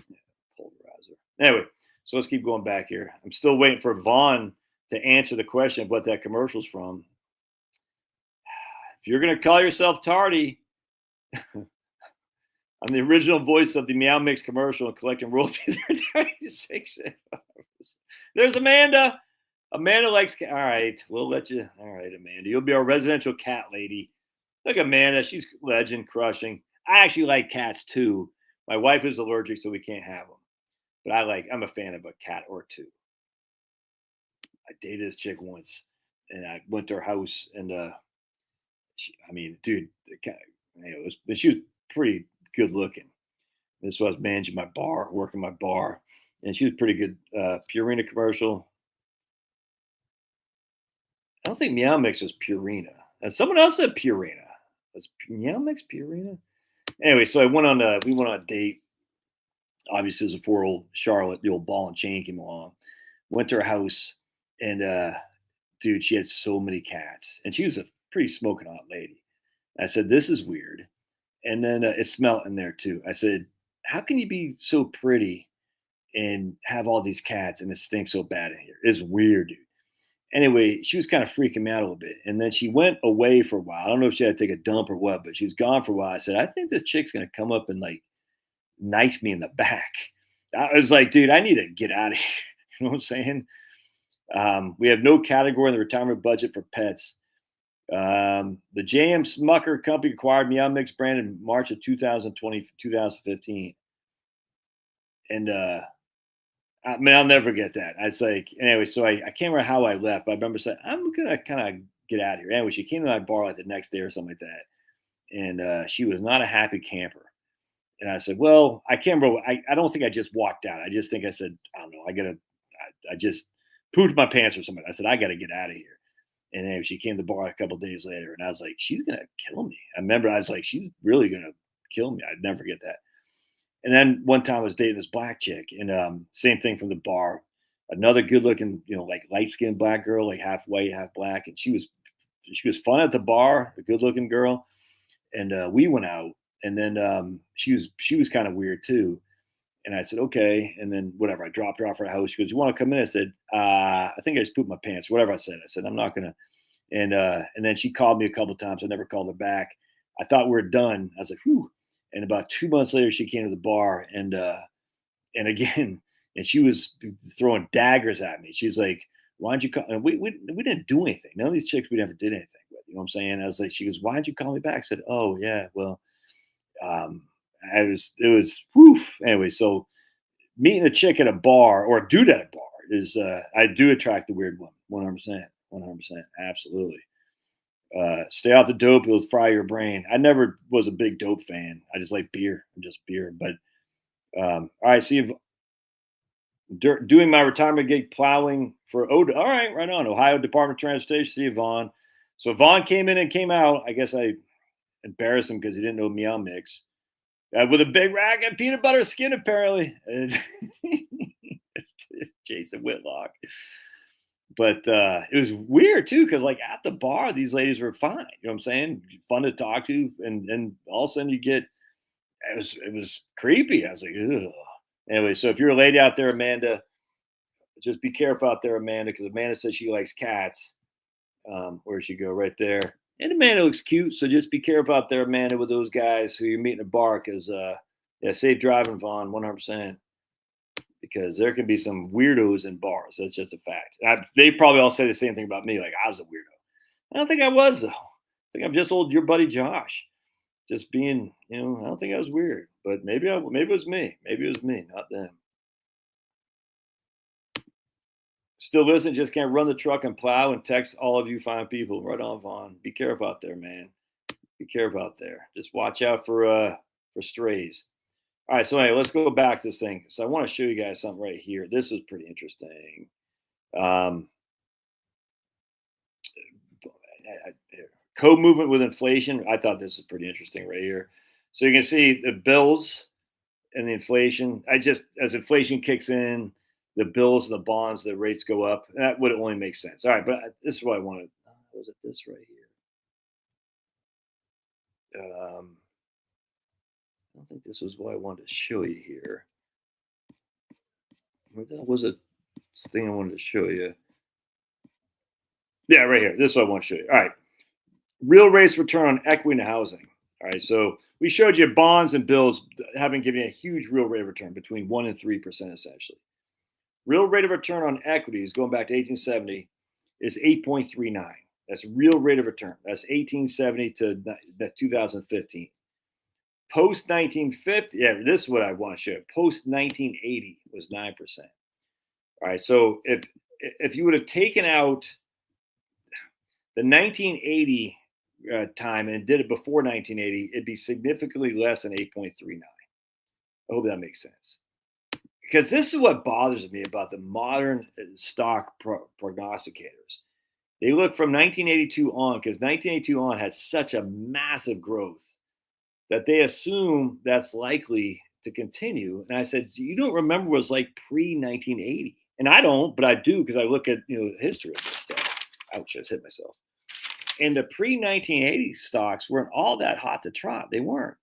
Yeah, Pulverizer. Anyway, so let's keep going back here. I'm still waiting for Vaughn to answer the question of what that commercial's from. If you're going to call yourself tardy, I'm the original voice of the Meow Mix commercial and collecting royalties for 36 hours. There's Amanda. Amanda likes cat. All right, we'll let you. All right, Amanda. You'll be our residential cat lady. Look, Amanda. She's legend crushing. I actually like cats too. My wife is allergic, so we can't have them. But I'm a fan of a cat or two. I dated this chick once, and I went to her house, and dude, the cat, she was pretty good looking. This was managing my bar, working my bar, and she was pretty good. Purina commercial. I don't think Meow Mix was Purina. And someone else said Purina. Was Meow Mix Purina? Anyway, so we went on a date. Obviously, as a 4-year-old Charlotte, the old ball and chain came along. Went to her house, and dude, she had so many cats, and she was a pretty smoking hot lady. I said, "This is weird," and then it smelled in there too. I said, "How can you be so pretty and have all these cats and it stinks so bad in here? It's weird, dude." Anyway, she was kind of freaking me out a little bit. And then she went away for a while. I don't know if she had to take a dump or what, but she's gone for a while. I said, I think this chick's going to come up and like knife me in the back. I was like, dude, I need to get out of here. You know what I'm saying? We have no category in the retirement budget for pets. The J.M. Smucker Company acquired Meow Mix brand in March of 2015. And I mean, I'll never forget that. I was like, anyway, so I can't remember how I left, but I remember saying, I'm going to kind of get out of here. Anyway, she came to my bar like the next day or something like that. And she was not a happy camper. And I said, well, I can't remember. I don't think I just walked out. I just think I said, I don't know. I just pooped my pants or something. I said, I got to get out of here. And anyway, she came to the bar a couple of days later. And I was like, she's going to kill me. I remember I was like, she's really going to kill me. I'd never forget that. And then one time I was dating this black chick, and same thing from the bar. Another good-looking, like light-skinned black girl, like half white, half black, and she was fun at the bar, a good-looking girl. And we went out, and then she was kind of weird too. And I said, okay, and then whatever. I dropped her off at her house. She goes, "You want to come in?" I said, "I think I just pooped my pants." Whatever I said, I'm not gonna. And then she called me a couple of times. I never called her back. I thought we were done. I was like, whew. And about 2 months later, she came to the bar, and again, and she was throwing daggers at me. She's like, "Why don't you call?" And we didn't do anything. None of these chicks we never did anything with. You know what I'm saying? I was like, she goes, "Why didn't you call me back?" I said, "Oh yeah, well, it was whew." Anyway, so meeting a chick at a bar or a dude at a bar is I do attract the weird one, 100%, 100%, absolutely. Stay off the dope; it'll fry your brain. I never was a big dope fan. I just like beer. I'm just beer. But all right, see if doing my retirement gig plowing for Oda. All right on. Ohio Department of Transportation. See you, Vaughn. So Vaughn came in and came out. I guess I embarrassed him because he didn't know Meow Mix. With a big rack of peanut butter skin, apparently. Jason Whitlock. But it was weird too, because like at the bar, these ladies were fine. You know what I'm saying? Fun to talk to, and all of a sudden you get it was creepy. I was like, ugh. Anyway, so if you're a lady out there, Amanda, just be careful out there, Amanda, because Amanda says she likes cats. Where'd she go? Right there. And Amanda looks cute, so just be careful out there, Amanda, with those guys who you're meeting at a bar. Because yeah, safe driving, Vaughn, 100%. Because there can be some weirdos in bars. That's just a fact. They probably all say the same thing about me, like I was a weirdo. I don't think I was, though. I think I'm just old your buddy Josh, just being, I don't think I was weird, but maybe it was me. Maybe it was me, not them. Still listen, just can't run the truck and plow and text all of you fine people. Right on, Vaughn. Be careful out there, man. Be careful out there. Just watch out for strays. All right, so anyway, let's go back to this thing. So I want to show you guys something right here. This is pretty interesting. Co-movement with inflation. I thought this is pretty interesting right here. So you can see the bills and the inflation. As inflation kicks in, the bills and the bonds, the rates go up. That would only make sense. All right, but this is what I wanted. Was it this right here? I don't think this was what I wanted to show you here. Where the hell was it? This thing I wanted to show you. Yeah, right here. This is what I want to show you. All right. Real rates return on equity in housing. All right. So we showed you bonds and bills having given you a huge real rate of return between 1% and 3%, essentially. Real rate of return on equities going back to 1870 is 8.39. That's real rate of return. That's 1870 to 2015. Post 1950, yeah, this is what I want to show. Post 1980 was 9%. All right, so if you would have taken out the 1980 time and did it before 1980, it'd be significantly less than 8.39. I hope that makes sense. Because this is what bothers me about the modern stock prognosticators. They look from 1982 on, because 1982 on had such a massive growth that they assume that's likely to continue. And I said, you don't remember what it was like pre-1980. And I don't, but I do because I look at the history of this stuff. Ouch, I just hit myself. And the pre-1980 stocks weren't all that hot to trot. They weren't.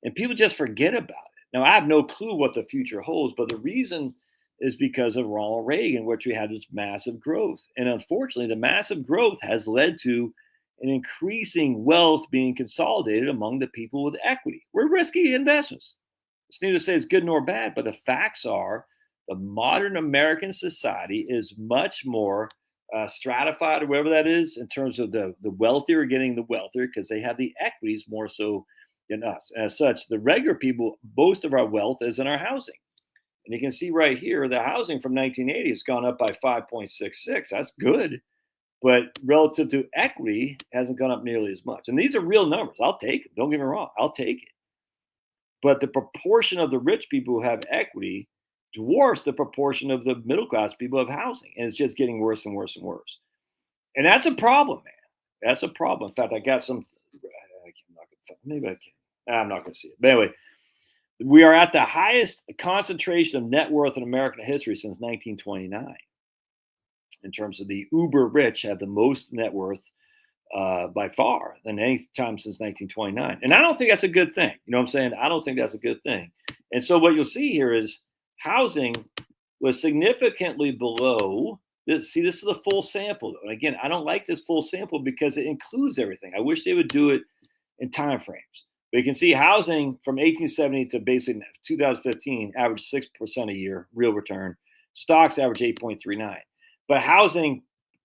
And people just forget about it. Now, I have no clue what the future holds, but the reason is because of Ronald Reagan, which we had this massive growth. And unfortunately, the massive growth has led to an increasing wealth being consolidated among the people with equity. We're risky investments. It's neither to say it's good nor bad, but the facts are the modern American society is much more stratified, or whatever that is, in terms of the wealthier getting the wealthier because they have the equities more so than us. As such, the regular people, most of our wealth is in our housing. And you can see right here, the housing from 1980 has gone up by 5.66. That's good. But relative to equity, hasn't gone up nearly as much. And these are real numbers. I'll take it. Don't get me wrong. I'll take it. But the proportion of the rich people who have equity dwarfs the proportion of the middle class people who have housing. And it's just getting worse and worse and worse. And that's a problem, man. That's a problem. In fact, I got some. Maybe I can. I'm not going to see it. But anyway, we are at the highest concentration of net worth in American history since 1929. In terms of the uber rich, have the most net worth by far than any time since 1929. And I don't think that's a good thing. You know what I'm saying? I don't think that's a good thing. And so what you'll see here is housing was significantly below this. See, this is the full sample. And again, I don't like this full sample because it includes everything. I wish they would do it in time frames. But you can see housing from 1870 to basically 2015 averaged 6% a year, real return. Stocks average 8.39. But housing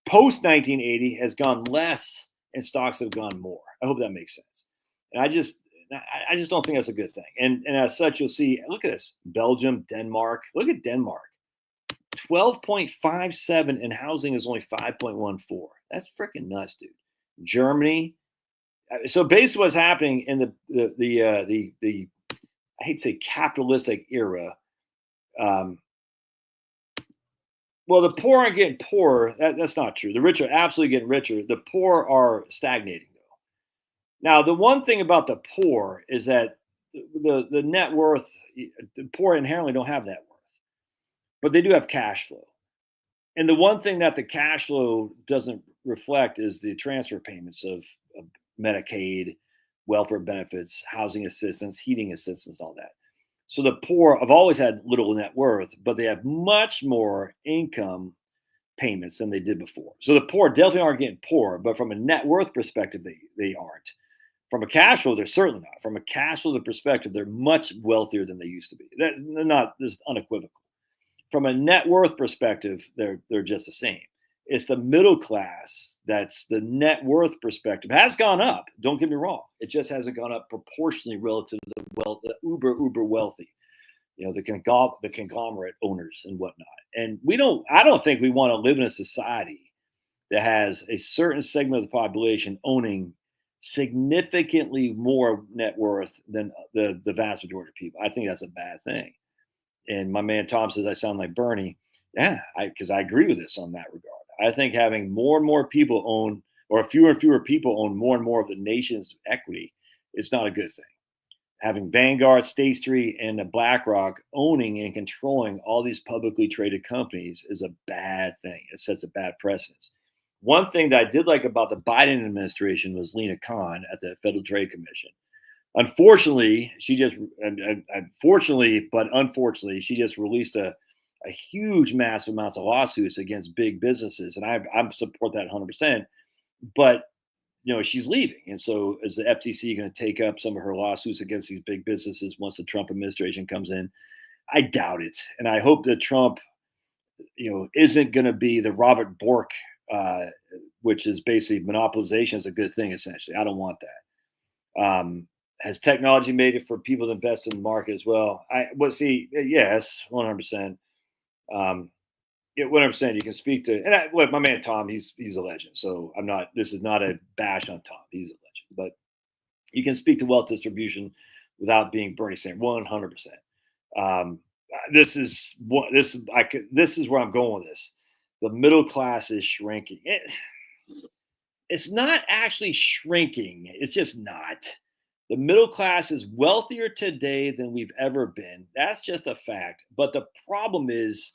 post 1980 has gone less and stocks have gone more. I hope that makes sense. And I just don't think that's a good thing. And as such, you'll see, look at this, Belgium, Denmark. Look at Denmark. 12.57 and housing is only 5.14. That's freaking nuts, dude. Germany. So basically what's happening in the I hate to say capitalistic era, well, the poor aren't getting poorer. That's not true. The rich are absolutely getting richer. The poor are stagnating, though. Now, the one thing about the poor is that the net worth, the poor inherently don't have net worth, but they do have cash flow. And the one thing that the cash flow doesn't reflect is the transfer payments of Medicaid, welfare benefits, housing assistance, heating assistance, all that. So the poor have always had little net worth, but they have much more income payments than they did before. So the poor definitely aren't getting poor, but from a net worth perspective, they aren't. From a cash flow, they're certainly not. From a cash flow perspective, they're much wealthier than they used to be. They're not this unequivocal. From a net worth perspective, they're just the same. It's the middle class that's the net worth perspective has gone up. Don't get me wrong. It just hasn't gone up proportionally relative to the uber wealthy, the conglomerate owners and whatnot. And I don't think we want to live in a society that has a certain segment of the population owning significantly more net worth than the vast majority of people. I think that's a bad thing. And my man Tom says I sound like Bernie. Yeah, because I agree with this on that regard. I think having more and more people own, or fewer and fewer people own more and more of the nation's equity is not a good thing. Having Vanguard, State Street, and BlackRock owning and controlling all these publicly traded companies is a bad thing. It sets a bad precedence. One thing that I did like about the Biden administration was Lena Khan at the Federal Trade Commission. Unfortunately, she just released a huge, massive amounts of lawsuits against big businesses, and I support that 100%. But she's leaving, and so is the FTC going to take up some of her lawsuits against these big businesses once the Trump administration comes in? I doubt it, and I hope that Trump, isn't going to be the Robert Bork, which is basically monopolization is a good thing. Essentially, I don't want that. Has technology made it for people to invest in the market as well? Yes, 100%. 100%. You can speak to, and my man Tom, he's a legend. So this is not a bash on Tom. He's a legend, but you can speak to wealth distribution without being Bernie Sanders, 100%. This is where I'm going with this. The middle class is shrinking. It's not actually shrinking. It's just not. The middle class is wealthier today than we've ever been. That's just a fact. But the problem is,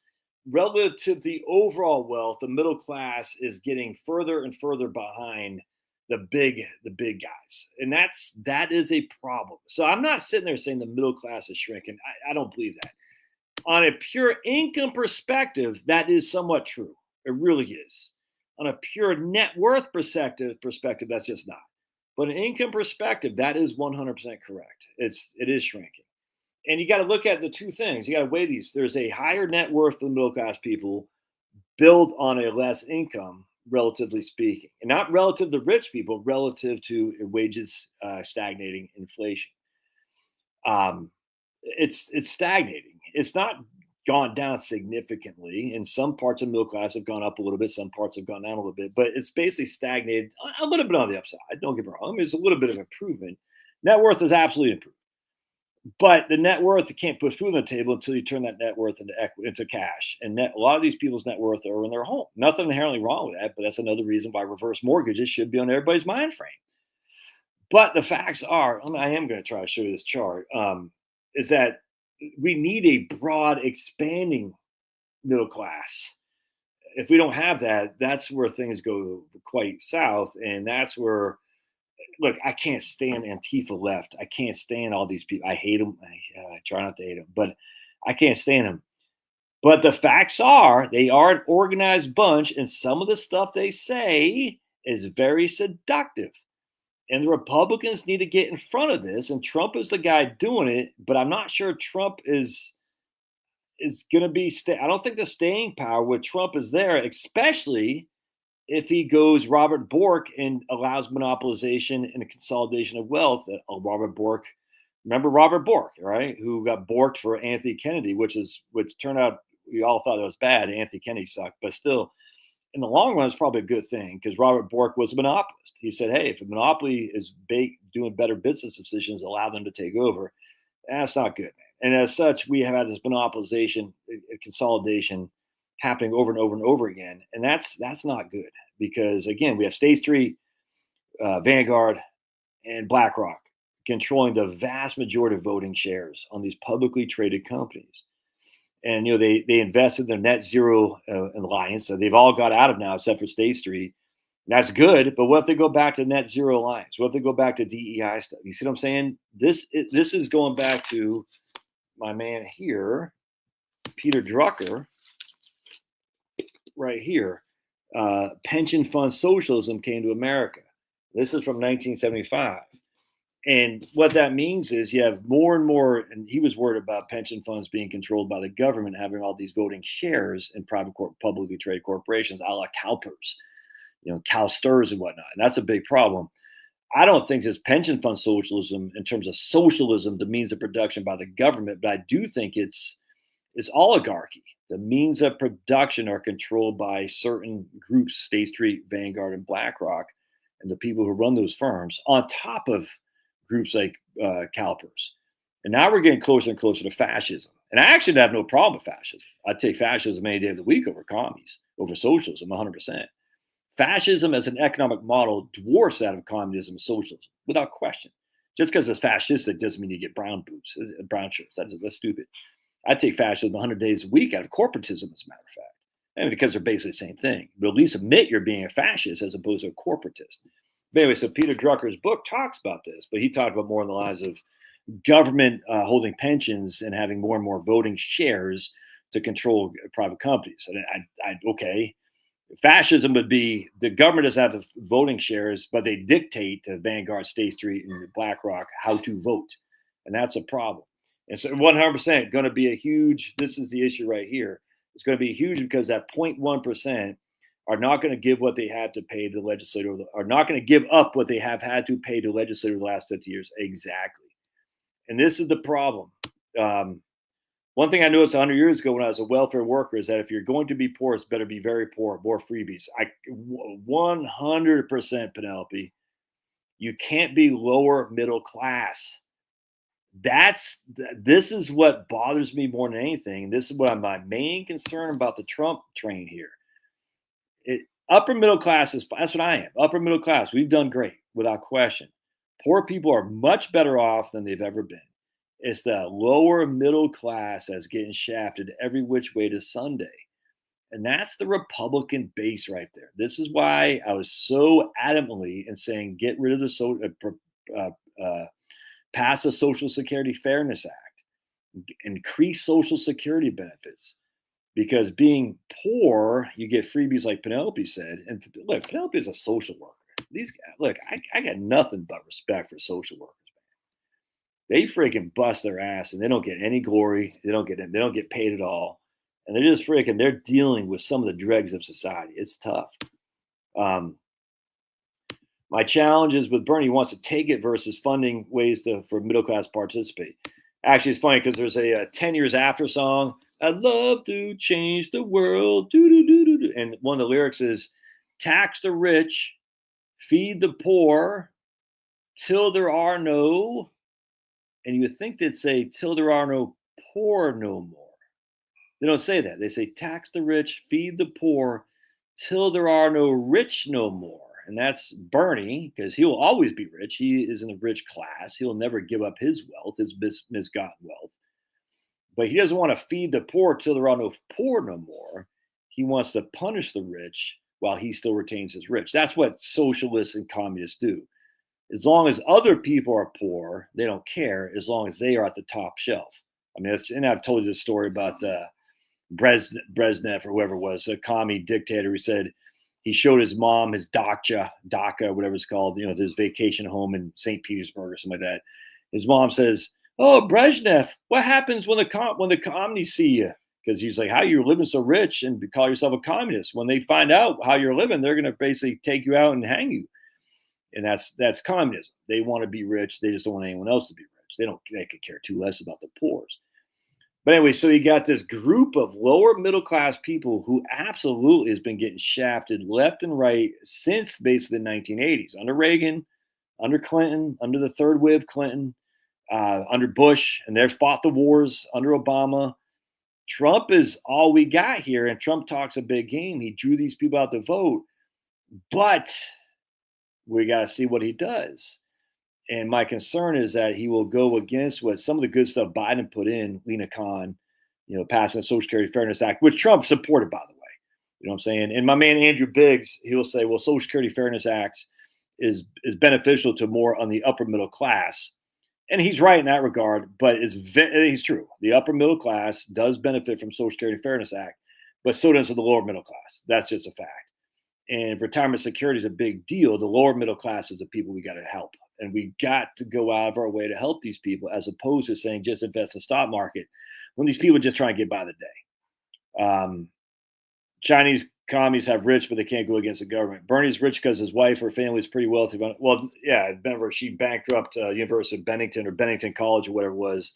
relative to the overall wealth, the middle class is getting further and further behind the big guys. And that is a problem. So I'm not sitting there saying the middle class is shrinking. I don't believe that. On a pure income perspective, that is somewhat true. It really is. On a pure net worth perspective, that's just not. But an income perspective, that is 100% correct. It is shrinking. And you got to look at the two things. You got to weigh these. There's a higher net worth than middle class people build on a less income, relatively speaking, and not relative to rich people, relative to wages stagnating, inflation. It's stagnating. It's not gone down significantly. And some parts of middle class have gone up a little bit. Some parts have gone down a little bit, but it's basically stagnated a little bit on the upside. Don't get me wrong. There's a little bit of improvement. Net worth is absolutely improved. But the net worth, you can't put food on the table until you turn that net worth into cash. And a lot of these people's net worth are in their home. Nothing inherently wrong with that, but that's another reason why reverse mortgages should be on everybody's mind frame. But the facts are, I am going to try to show you this chart, is that we need a broad, expanding middle class. If we don't have that, that's where things go quite south. And that's where, look, I can't stand Antifa left. I can't stand all these people. I hate them. I try not to hate them, but I can't stand them. But the facts are, they are an organized bunch, and some of the stuff they say is very seductive. And the Republicans need to get in front of this, and Trump is the guy doing it. But I'm not sure Trump is going to be. I don't think the staying power with Trump is there, especially if he goes Robert Bork and allows monopolization and a consolidation of wealth. Robert Bork, remember Robert Bork, right? Who got borked for Anthony Kennedy, which turned out we all thought it was bad. Anthony Kennedy sucked, but still, in the long run, it's probably a good thing because Robert Bork was a monopolist. He said, "Hey, if a monopoly is doing better business decisions, allow them to take over." That's not good, man. And as such, we have had this monopolization, consolidation happening over and over and over again, and that's not good because again, we have State Street, Vanguard, and BlackRock controlling the vast majority of voting shares on these publicly traded companies. And they invested in their net zero alliance, so they've all got out of now except for State Street. That's good, but what if they go back to net zero alliance? What if they go back to DEI stuff? You see what I'm saying? This is going back to my man here, Peter Drucker, right here. Pension fund socialism came to America. This is from 1975. And what that means is you have more and more, and he was worried about pension funds being controlled by the government, having all these voting shares in publicly traded corporations, a la CalPERS, CalSTRS and whatnot. And that's a big problem. I don't think this pension fund socialism, in terms of socialism, the means of production by the government, but I do think it's oligarchy. The means of production are controlled by certain groups, State Street, Vanguard, and BlackRock, and the people who run those firms, on top of groups like CalPERS. And now we're getting closer and closer to fascism. And I actually have no problem with fascism. I'd take fascism any day of the week over commies, over socialism, 100%. Fascism as an economic model dwarfs that of communism and socialism, without question. Just because it's fascistic doesn't mean you get brown boots, brown shirts. That's stupid. I'd take fascism 100 days a week out of corporatism, as a matter of fact. And because they're basically the same thing. But at least admit you're being a fascist as opposed to a corporatist. But anyway, so Peter Drucker's book talks about this, but he talked about more in the lines of government holding pensions and having more and more voting shares to control private companies. And okay, fascism would be the government doesn't have the voting shares, but they dictate to Vanguard, State Street, and BlackRock how to vote. And that's a problem. And so 100% going to be a huge, this is the issue right here. It's going to be huge because that 0.1% are not going to give what they had to pay to the legislature, are not going to give up what they have had to pay to the legislature the last 50 years. Exactly. And this is the problem. One thing I noticed 100 years ago when I was a welfare worker is that if you're going to be poor, it's better be very poor, more freebies. 100%, Penelope, you can't be lower middle class. This is what bothers me more than anything. This is what my main concern about the Trump train here. Upper middle class that's what I am. Upper middle class, we've done great without question. Poor people are much better off than they've ever been. It's the lower middle class that's getting shafted every which way to Sunday. And that's the Republican base right there. This is why I was so adamantly in saying get rid of the pass the Social Security Fairness Act. increase Social Security benefits. Because being poor, you get freebies like Penelope said. And look, Penelope is a social worker. These guys, look, I got nothing but respect for social workers. They freaking bust their ass and they don't get any glory. They don't get paid at all. And they're dealing with some of the dregs of society. It's tough. My challenge is with Bernie, he wants to take it versus funding ways for middle class participate. Actually, it's funny because there's a 10 years after song. I'd love to change the world. Doo-doo-doo-doo-doo. And one of the lyrics is tax the rich, feed the poor, till there are no, and you would think they'd say till there are no poor no more. They don't say that. They say tax the rich, feed the poor, till there are no rich no more. And that's Bernie, because he will always be rich. He is in the rich class. He'll never give up his wealth, his misgotten wealth. But he doesn't want to feed the poor till there are no poor no more. He wants to punish the rich while he still retains his rich. That's what socialists and communists do. As long as other people are poor, they don't care, as long as they are at the top shelf. I mean, and I've told you this story about Brezhnev or whoever it was, a commie dictator who said he showed his mom his dacha, whatever it's called, his vacation home in St. Petersburg or something like that. His mom says, "Oh, Brezhnev, what happens when the communists see you?" Because he's like, "How you're living so rich and call yourself a communist? When they find out how you're living, they're going to basically take you out and hang you." And that's communism. They want to be rich. They just don't want anyone else to be rich. They could care too less about the poor. But anyway, so you got this group of lower middle class people who absolutely has been getting shafted left and right since basically the 1980s, under Reagan, under Clinton, under the third wave Clinton, under Bush, and they've fought the wars under Obama. Trump is all we got here, and Trump talks a big game. He drew these people out to vote, but we got to see what he does. And my concern is that he will go against what some of the good stuff Biden put in, Lena Khan, passing the Social Security Fairness Act, which Trump supported, by the way. You know what I'm saying? And my man Andrew Biggs, he will say, well, Social Security Fairness Act is beneficial to more on the upper middle class. And he's right in that regard, but he's true. The upper middle class does benefit from Social Security Fairness Act, but so does the lower middle class. That's just a fact. And retirement security is a big deal. The lower middle class is the people we got to help. And we got to go out of our way to help these people, as opposed to saying just invest in the stock market when these people are just trying to get by the day. Chinese commies have rich, but they can't go against the government. Bernie's rich because his wife or family is pretty wealthy. Well, yeah, remember she bankrupted University of Bennington or Bennington College or whatever it was.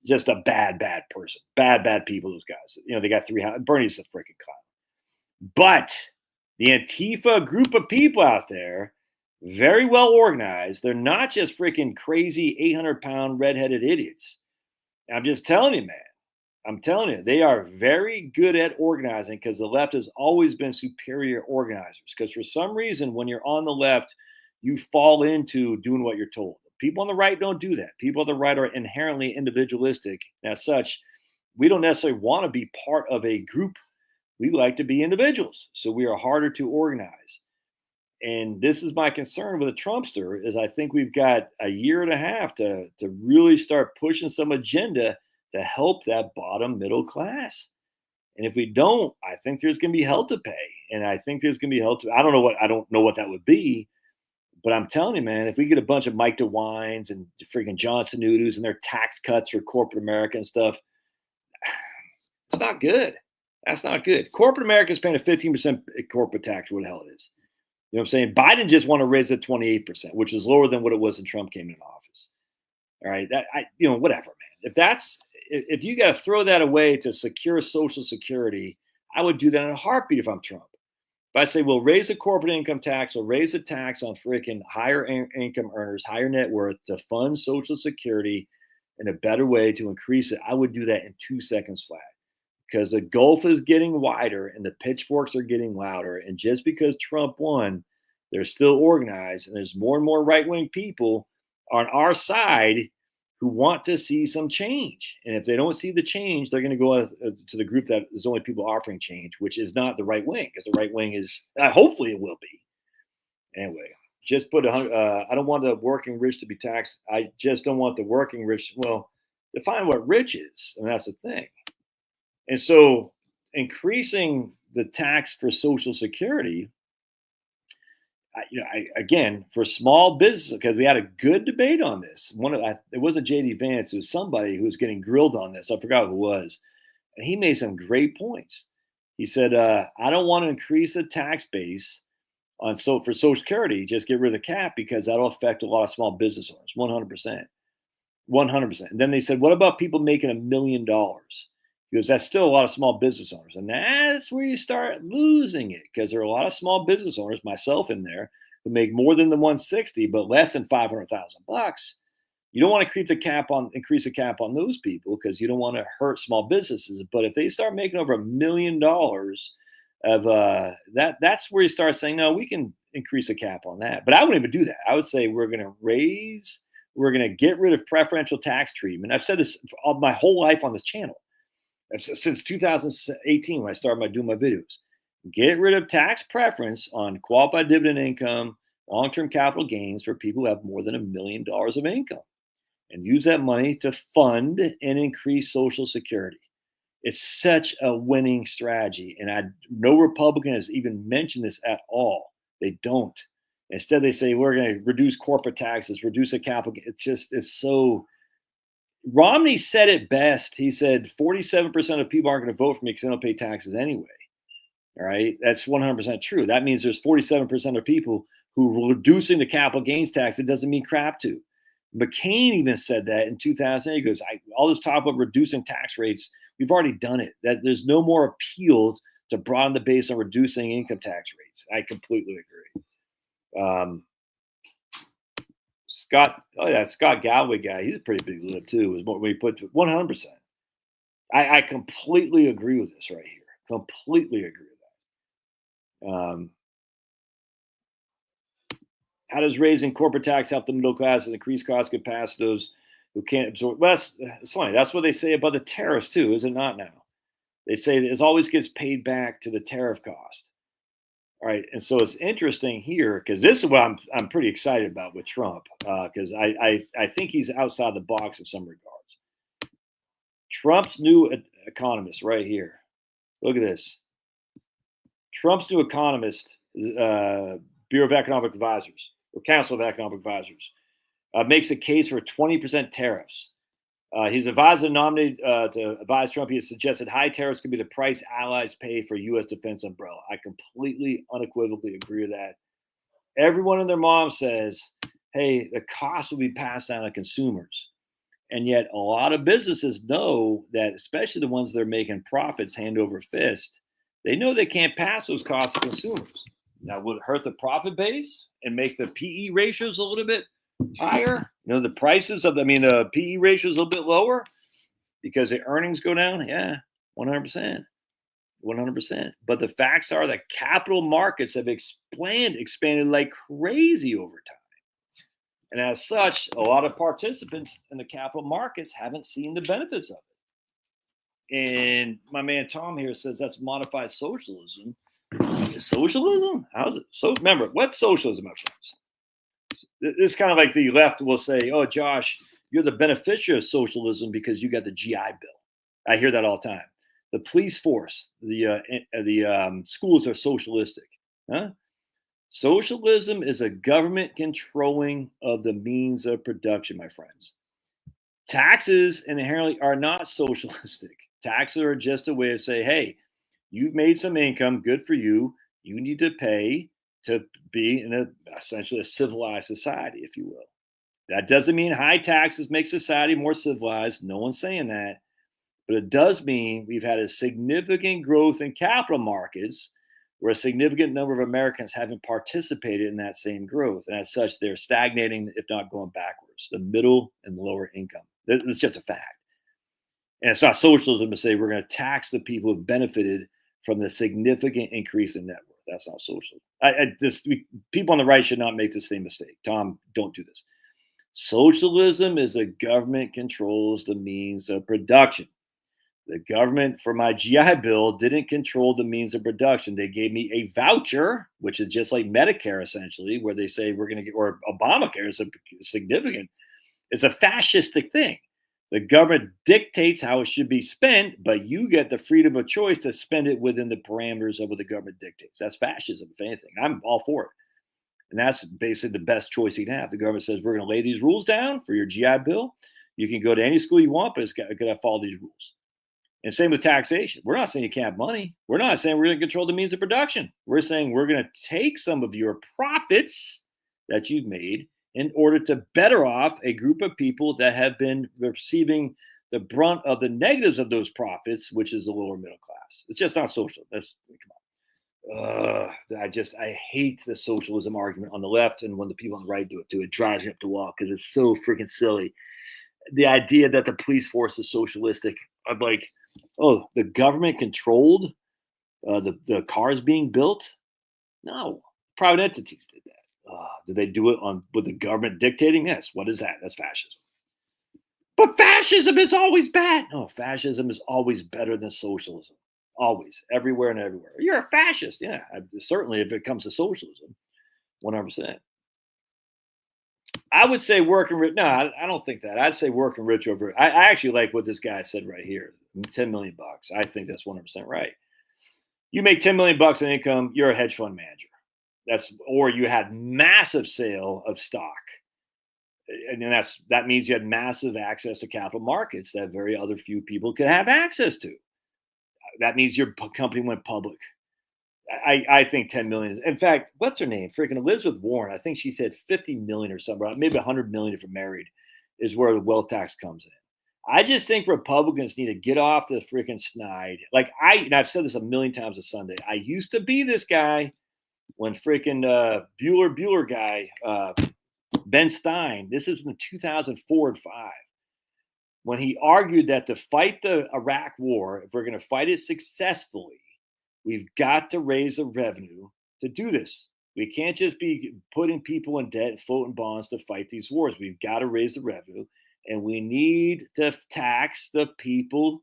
Just a bad person. Bad people, those guys. They got 3 houses. Bernie's a freaking clown. But the Antifa group of people out there, very well organized. They're not just freaking crazy 800-pound redheaded idiots. I'm just telling you, man. I'm telling you, they are very good at organizing, because the left has always been superior organizers. Because for some reason, when you're on the left, you fall into doing what you're told. People on the right don't do that. People on the right are inherently individualistic. And as such, we don't necessarily want to be part of a group. We like to be individuals. So we are harder to organize. And this is my concern with a Trumpster, is I think we've got a year and a half to really start pushing some agenda to help that bottom middle class. And if we don't, I think there's going to be hell to pay. And I think there's going to be hell to, I don't know what that would be, but I'm telling you, man, if we get a bunch of Mike DeWines and freaking Johnson Noodles and their tax cuts for corporate America and stuff, it's not good. That's not good. Corporate America is paying a 15% corporate tax, what the hell it is. You know what I'm saying? Biden just want to raise it 28%, which is lower than what it was when Trump came into office. All right. Whatever, man. If you got to throw that away to secure Social Security, I would do that in a heartbeat if I'm Trump. If I say, we'll raise the corporate income tax, we'll raise the tax on freaking higher income earners, higher net worth, to fund Social Security in a better way to increase it, I would do that in 2 seconds flat. Because the gulf is getting wider and the pitchforks are getting louder. And just because Trump won, they're still organized. And there's more and more right-wing people on our side who want to see some change. And if they don't see the change, they're going to go to the group that is only people offering change, which is not the right wing, because the right wing is, hopefully it will be. Anyway, just put I don't want the working rich to be taxed. I just don't want the working rich. Well, define what rich is, and that's the thing. And so increasing the tax for Social Security, again, for small business, because we had a good debate on this. It wasn't JD Vance, it was somebody who was getting grilled on this. I forgot who it was, and he made some great points. He said, "I don't want to increase the tax base for Social Security. Just get rid of the cap because that'll affect a lot of small business owners. 100%, 100%." And then they said, "What about people making $1 million?" Because that's still a lot of small business owners. And that's where you start losing it, because there are a lot of small business owners, myself in there, who make more than the 160, but less than 500,000 bucks. You don't want to increase the cap on those people, because you don't want to hurt small businesses. But if they start making over $1 million of that's where you start saying, no, we can increase the cap on that. But I wouldn't even do that. I would say we're going to get rid of preferential tax treatment. I've said this all my whole life on this channel. Since 2018, when I started doing my videos. Get rid of tax preference on qualified dividend income, long-term capital gains for people who have more than $1 million of income, and use that money to fund and increase Social Security. It's such a winning strategy, and no Republican has even mentioned this at all. They don't. Instead, they say we're going to reduce corporate taxes, reduce the capital. It's so. Romney said it best. He said 47% of people aren't going to vote for me because they don't pay taxes anyway. All right. That's 100% true. That means there's 47% of people who are reducing the capital gains tax. It doesn't mean crap to. McCain even said that in 2000. He goes, all this talk about reducing tax rates, we've already done it. That there's no more appeal to broaden the base on reducing income tax rates. I completely agree. Scott Galloway guy, he's a pretty big lib too. Is what we put to 100%. I completely agree with this right here. Completely agree with that. How does raising corporate tax help the middle class and increase costs get past those who can't absorb? Well, it's funny. That's what they say about the tariffs too, is it not now? They say that it always gets paid back to the tariff cost. All right, and so it's interesting here, because this is what I'm pretty excited about with Trump, because I think he's outside the box in some regards. Trump's new economist right here. Look at this. Trump's new economist, Bureau of Economic Advisors, or Council of Economic Advisors, makes a case for 20% tariffs. He's advisor nominated to advise Trump. He has suggested high tariffs could be the price allies pay for U.S. defense umbrella. I completely, unequivocally agree with that. Everyone and their mom says, hey, the cost will be passed down to consumers. And yet a lot of businesses know that, especially the ones that are making profits hand over fist, they know they can't pass those costs to consumers. Now, will it hurt the profit base and make the PE ratios a little bit higher? The prices of the PE ratio is a little bit lower because the earnings go down. Yeah, 100%. But the facts are that capital markets have expanded like crazy over time. And as such, a lot of participants in the capital markets haven't seen the benefits of it. And my man Tom here says that's modified socialism. Socialism? How's it? So remember, what's socialism, my friends? This is kind of like the left will say, oh, Josh, you're the beneficiary of socialism because you got the GI Bill. I hear that all the time. The police force, the schools are socialistic. Huh? Socialism is a government controlling of the means of production, my friends. Taxes inherently are not socialistic. Taxes are just a way to say, hey, you've made some income, good for you. You need to pay to be in essentially a civilized society, if you will. That doesn't mean high taxes make society more civilized. No one's saying that. But it does mean we've had a significant growth in capital markets where a significant number of Americans haven't participated in that same growth. And as such, they're stagnating, if not going backwards, the middle and lower income. It's just a fact. And it's not socialism to say we're going to tax the people who've benefited from the significant increase in net worth. That's not socialism. People on the right should not make the same mistake. Tom, don't do this. Socialism is a government controls the means of production. The government, for my GI Bill, didn't control the means of production. They gave me a voucher, which is just like Medicare, essentially, where they say we're going to get, or Obamacare is significant. It's a fascistic thing. The government dictates how it should be spent, but you get the freedom of choice to spend it within the parameters of what the government dictates. That's fascism, if anything. I'm all for it. And that's basically the best choice you can have. The government says, we're going to lay these rules down for your GI Bill. You can go to any school you want, but it's got to follow these rules. And same with taxation. We're not saying you can't have money. We're not saying we're going to control the means of production. We're saying we're going to take some of your profits that you've made in order to better off a group of people that have been receiving the brunt of the negatives of those profits, which is the lower middle class. It's just not social. That's come on. I hate the socialism argument on the left, and when the people on the right do it too, it drives me up the wall because it's so freaking silly. The idea that the police force is socialistic, I'm like, oh, the government controlled the cars being built? No, private entities did that. Did they do it with the government dictating? Yes. What is that? That's fascism. But fascism is always bad. No, fascism is always better than socialism. Always, everywhere and everywhere. You're a fascist. Yeah, certainly if it comes to socialism, 100%. I would say working rich. No, I don't think that. I'd say working rich over. I actually like what this guy said right here. 10 million bucks. I think that's 100% right. You make 10 million bucks in income, you're a hedge fund manager. Or you had massive sale of stock. And then that means you had massive access to capital markets that very other few people could have access to. That means your company went public. I think 10 million. In fact, what's her name? Freaking Elizabeth Warren. I think she said 50 million or something, maybe 100 million if you're married, is where the wealth tax comes in. I just think Republicans need to get off the freaking snide. And I've said this a million times a Sunday. I used to be this guy when freaking Bueller guy, Ben Stein, this is in 2004 and 5, when he argued that to fight the Iraq war, if we're going to fight it successfully, we've got to raise the revenue to do this. We can't just be putting people in debt and floating bonds to fight these wars. We've got to raise the revenue, and we need to tax the people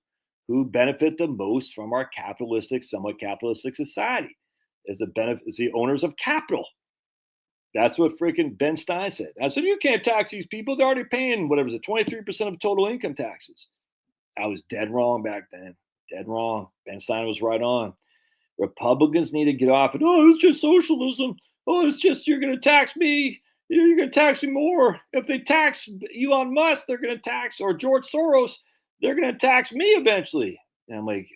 who benefit the most from our somewhat capitalistic society, as the owners of capital. That's what freaking Ben Stein said. I said, you can't tax these people. They're already paying, 23% of total income taxes. I was dead wrong back then. Dead wrong. Ben Stein was right on. Republicans need to get off it. Oh, it's just socialism. Oh, it's just you're going to tax me. You're going to tax me more. If they tax Elon Musk, they're going to tax, or George Soros, they're going to tax me eventually. And I'm like,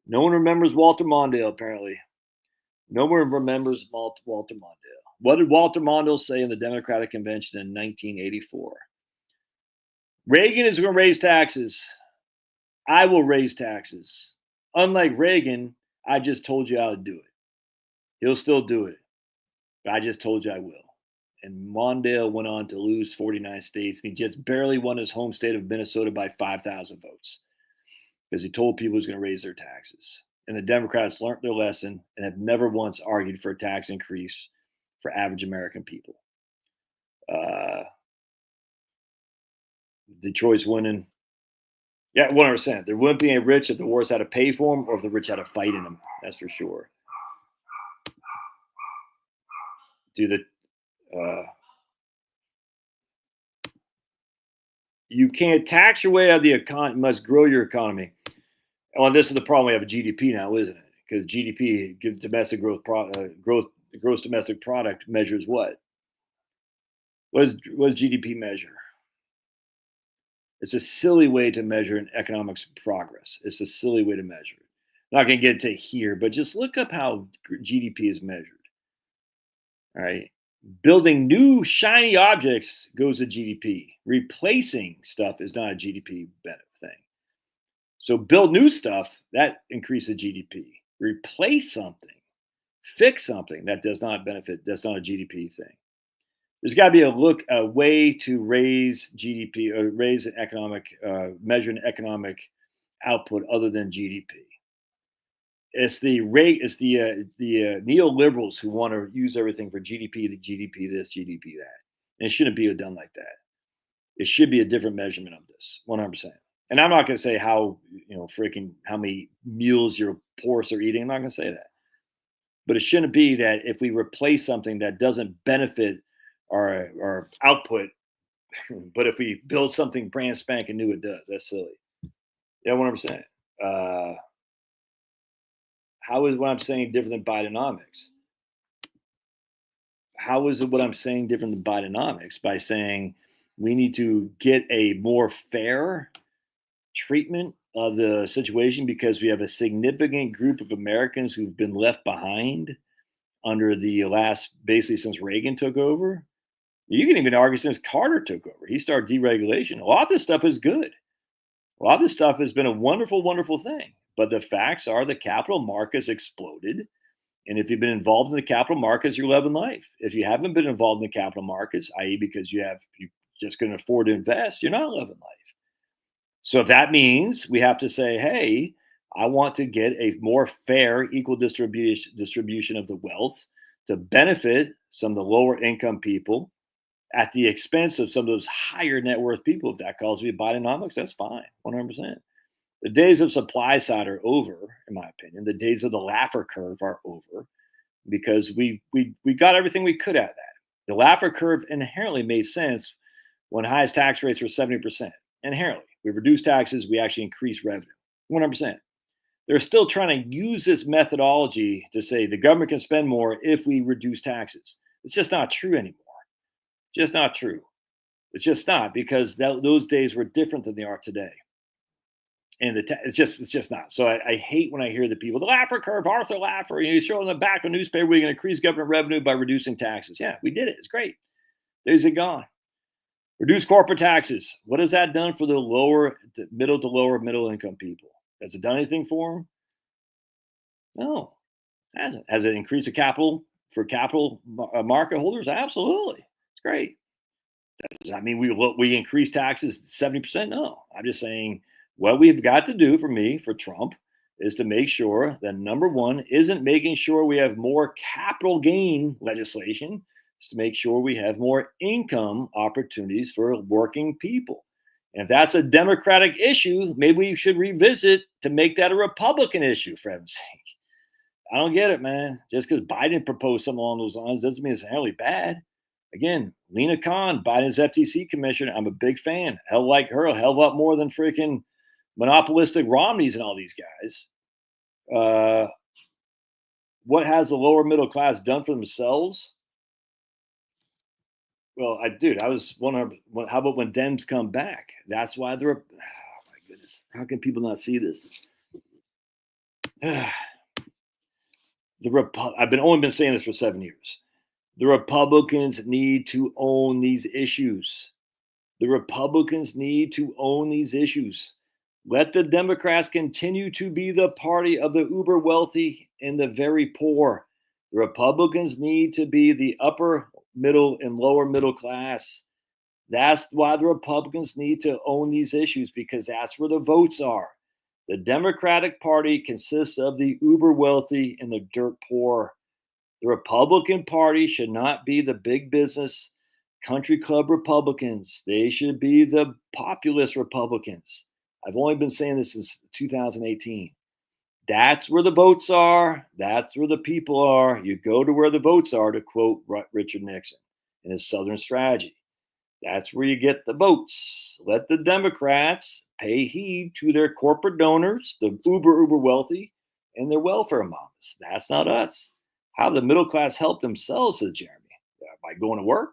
no one remembers Walter Mondale, apparently. No one remembers Walter Mondale. What did Walter Mondale say in the Democratic Convention in 1984? Reagan is going to raise taxes. I will raise taxes. Unlike Reagan, I just told you how to do it. He'll still do it. But I just told you I will. And Mondale went on to lose 49 states, and he just barely won his home state of Minnesota by 5,000 votes because he told people he was going to raise their taxes. And the Democrats learned their lesson and have never once argued for a tax increase for average American people. Detroit's winning. Yeah, 100%. There wouldn't be any rich if the wars had to pay for them or if the rich had to fight in them. That's for sure. You can't tax your way out of the economy. You must grow your economy. Well, this is the problem we have with GDP now, isn't it? Because GDP, domestic gross domestic product, measures what? What does GDP measure? It's a silly way to measure an economic progress. It's a silly way to measure it. I'm not going to get to here, but just look up how GDP is measured. All right. Building new shiny objects goes to GDP. Replacing stuff is not a GDP thing. So build new stuff, that increases GDP. Replace something, fix something, that does not benefit. That's not a GDP thing. There's got to be a way to raise GDP or raise an economic, measure an economic output other than GDP. It's the neoliberals who want to use everything for GDP, the GDP this, GDP that. And it shouldn't be done like that. It should be a different measurement of this, 100%. And I'm not going to say how many meals your poorest are eating. I'm not going to say that. But it shouldn't be that if we replace something that doesn't benefit our output, but if we build something brand spanking new, it does. That's silly. Yeah, 100%. Uh, how is what I'm saying different than Bidenomics? How is it what I'm saying different than Bidenomics? By saying we need to get a more fair treatment of the situation because we have a significant group of Americans who've been left behind under the last, basically since Reagan took over. You can even argue since Carter took over. He started deregulation. A lot of this stuff is good. A lot of this stuff has been a wonderful, wonderful thing. But the facts are the capital markets exploded. And if you've been involved in the capital markets, you're loving life. If you haven't been involved in the capital markets, i.e., because you just can afford to invest, you're not loving life. So if that means we have to say, hey, I want to get a more fair, equal distribution of the wealth to benefit some of the lower income people at the expense of some of those higher net worth people. If that calls me Bidenomics, that's fine, 100%. The days of supply side are over, in my opinion. The days of the Laffer curve are over because we got everything we could out of that. The Laffer curve inherently made sense when highest tax rates were 70%. Inherently, we reduced taxes, we actually increased revenue, 100%. They're still trying to use this methodology to say the government can spend more if we reduce taxes. It's just not true anymore. Just not true. It's just not, because those days were different than they are today. And it's just not. So I hate when I hear the people, the Laffer curve, Arthur Laffer, you show in the back of the newspaper, we're going to increase government revenue by reducing taxes. Yeah, we did it. It's great. Days are gone. Reduce corporate taxes. What has that done for the middle to lower middle income people? Has it done anything for them? No, it hasn't. Has it increased the capital for capital market holders? Absolutely. It's great. Does that mean we increase taxes 70%? No. I'm just saying what we've got to do for Trump, is to make sure that number one isn't making sure we have more capital gain legislation. It's to make sure we have more income opportunities for working people. And if that's a Democratic issue, maybe we should revisit to make that a Republican issue, for heaven's sake. I don't get it, man. Just because Biden proposed something along those lines doesn't mean it's inherently bad. Again, Lena Khan, Biden's FTC commissioner, I'm a big fan. Hell like her, a hell of a lot more than freaking monopolistic Romneys and all these guys. What has the lower middle class done for themselves? Well, I was wondering, how about when Dems come back? That's why oh my goodness, how can people not see this? I've only been saying this for 7 years. The Republicans need to own these issues. The Republicans need to own these issues. Let the Democrats continue to be the party of the uber wealthy and the very poor. The Republicans need to be the upper middle and lower middle class. That's why the Republicans need to own these issues, because that's where the votes are. The Democratic Party consists of the uber wealthy and the dirt poor. The Republican Party should not be the big business country club Republicans. They should be the populist Republicans. I've only been saying this since 2018. That's where the votes are. That's where the people are. You go to where the votes are, to quote Richard Nixon in his Southern strategy. That's where you get the votes. Let the Democrats pay heed to their corporate donors, the uber wealthy, and their welfare mamas. That's not us. How the middle class help themselves, says Jeremy, by going to work.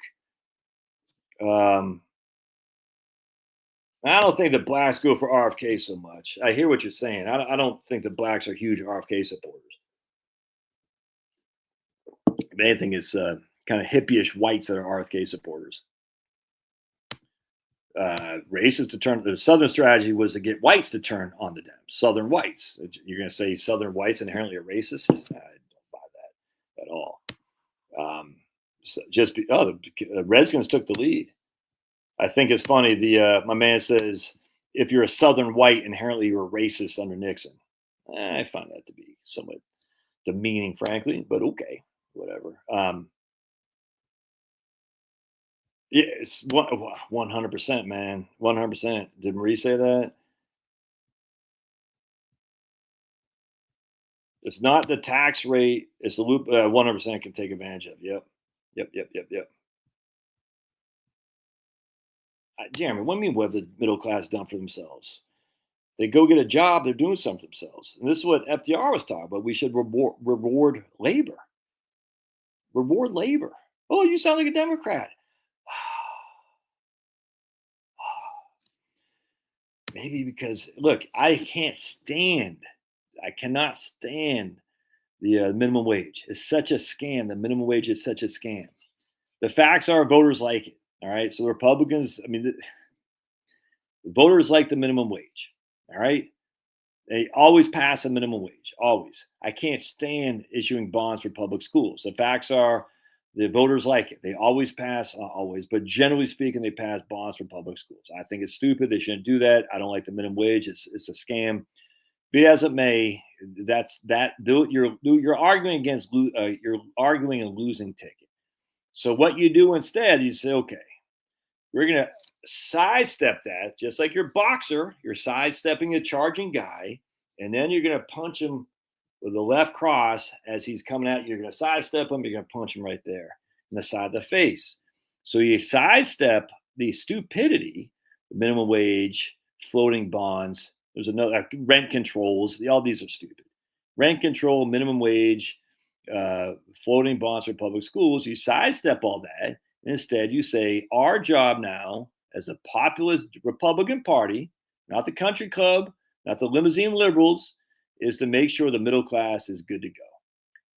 I don't think the blacks go for RFK so much. I hear what you're saying. I don't think the blacks are huge RFK supporters. If anything, it's kind of hippie-ish whites that are RFK supporters. Racists to turn. The Southern strategy was to get whites to turn on the Dems. Southern whites. You're going to say Southern whites inherently are racist? I don't buy that at all. The Redskins took the lead. I think it's funny. My man says, if you're a Southern white, inherently you're a racist under Nixon. I find that to be somewhat demeaning, frankly, but okay, whatever. Yeah, it's 100%, man. 100%. Did Marie say that? It's not the tax rate. It's the loop 100% can take advantage of. Yep. Jeremy, what do you mean what have the middle class done for themselves? They go get a job, they're doing something for themselves. And this is what FDR was talking about. We should reward labor. Reward labor. Oh, you sound like a Democrat. Maybe because, look, I cannot stand the minimum wage. It's such a scam. The minimum wage is such a scam. The facts are voters like it. All right. So Republicans, the voters like the minimum wage. All right. They always pass a minimum wage. Always. I can't stand issuing bonds for public schools. The facts are the voters like it. They always pass, always, but generally speaking, they pass bonds for public schools. I think it's stupid. They shouldn't do that. I don't like the minimum wage. It's a scam. Be as it may, you're arguing against you're arguing a losing ticket. So what you do instead, you say, okay, we're gonna sidestep that, just like your boxer. You're sidestepping a charging guy, and then you're gonna punch him with the left cross as he's coming at you. You're gonna sidestep him. You're gonna punch him right there in the side of the face. So you sidestep the stupidity, the minimum wage, floating bonds. There's another rent controls. All these are stupid. Rent control, minimum wage, floating bonds for public schools. You sidestep all that. And instead, you say our job now as a populist Republican Party, not the country club, not the limousine liberals, is to make sure the middle class is good to go.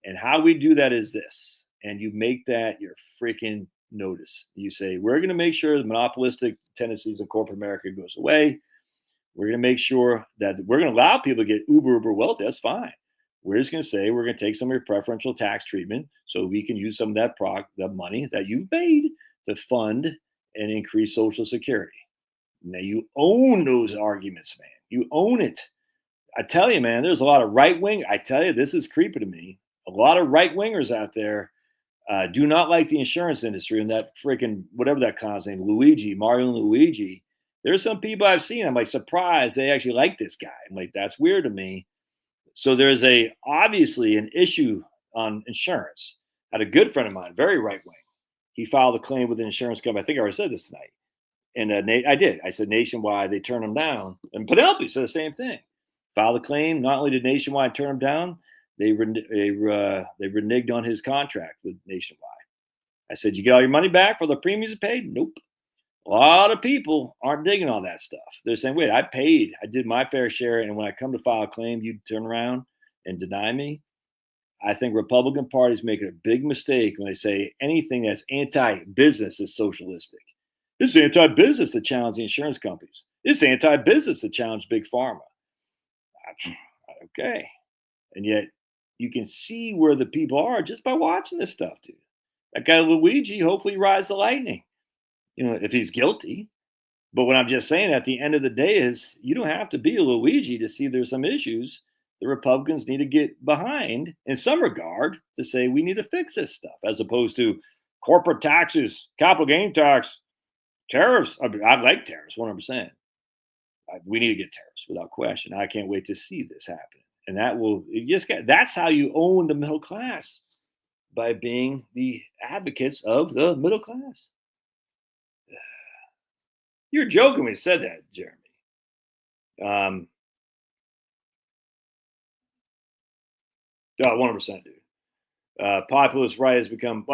And how we do that is this. And you make that your freaking notice. You say, we're going to make sure the monopolistic tendencies of corporate America goes away. We're going to make sure that we're going to allow people to get uber wealthy. That's fine. We're just going to say we're going to take some of your preferential tax treatment so we can use some of that money that you've made to fund and increase Social Security. Now, you own those arguments, man. You own it. I tell you, man, there's a lot of right wing. I tell you, this is creepy to me. A lot of right wingers out there do not like the insurance industry and that freaking whatever that guy's name, Mario and Luigi. There's some people I've seen. I'm like surprised they actually like this guy. I'm like, that's weird to me. So there's obviously an issue on insurance. I had a good friend of mine, very right wing. He filed a claim with an insurance company. I think I already said this tonight. And I did. I said Nationwide, they turned him down. And Penelope said the same thing. Filed a claim. Not only did Nationwide turn him down, they reneged on his contract with Nationwide. I said, you get all your money back for the premiums you paid? Nope. A lot of people aren't digging all that stuff. They're saying, wait, I paid. I did my fair share. And when I come to file a claim, you turn around and deny me. I think Republican parties make a big mistake when they say anything that's anti-business is socialistic. It's anti-business to challenge the insurance companies. It's anti-business to challenge Big Pharma. Okay. And yet you can see where the people are just by watching this stuff, dude. That guy Luigi, hopefully rides the lightning. If he's guilty. But what I'm just saying at the end of the day is you don't have to be a Luigi to see there's some issues the Republicans need to get behind in some regard to say we need to fix this stuff, as opposed to corporate taxes, capital gain tax, tariffs. I like tariffs 100%. We need to get tariffs without question. I can't wait to see this happen. And that's how you own the middle class, by being the advocates of the middle class. You're joking when you said that, Jeremy. 100%, dude. Populist right has become.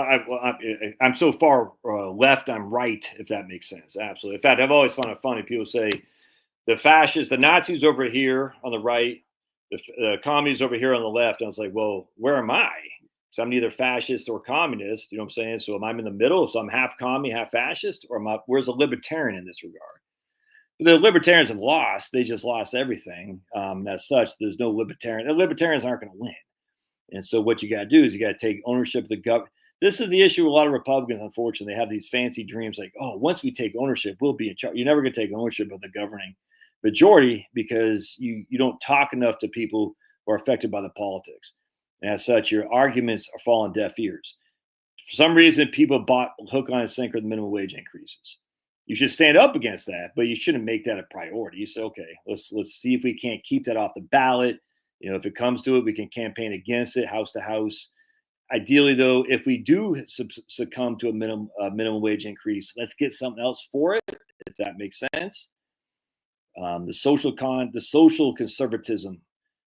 I'm so far left, I'm right, if that makes sense. Absolutely. In fact, I've always found it funny. People say the fascists, the Nazis over here on the right, the communists over here on the left. And I was like, well, where am I? So I'm neither fascist or communist. You know what I'm saying? So am I in the middle? So I'm half commie, half fascist, or where's a libertarian in this regard? The libertarians have lost. They just lost everything. As such, there's no libertarian. The libertarians aren't going to win. And so what you got to do is you got to take ownership of the government. This is the issue with a lot of Republicans, unfortunately. They have these fancy dreams like, oh, once we take ownership, we'll be in charge. You're never going to take ownership of the governing majority because you don't talk enough to people who are affected by the politics. And as such, your arguments are falling deaf ears. For some reason, people bought hook, line, and sinker the minimum wage increases. You should stand up against that, but you shouldn't make that a priority. You say, okay, let's see if we can't keep that off the ballot If it comes to it, we can campaign against it, house to house. Ideally, though, if we do succumb to a minimum wage increase, let's get something else for it, if that makes sense. The social conservatism,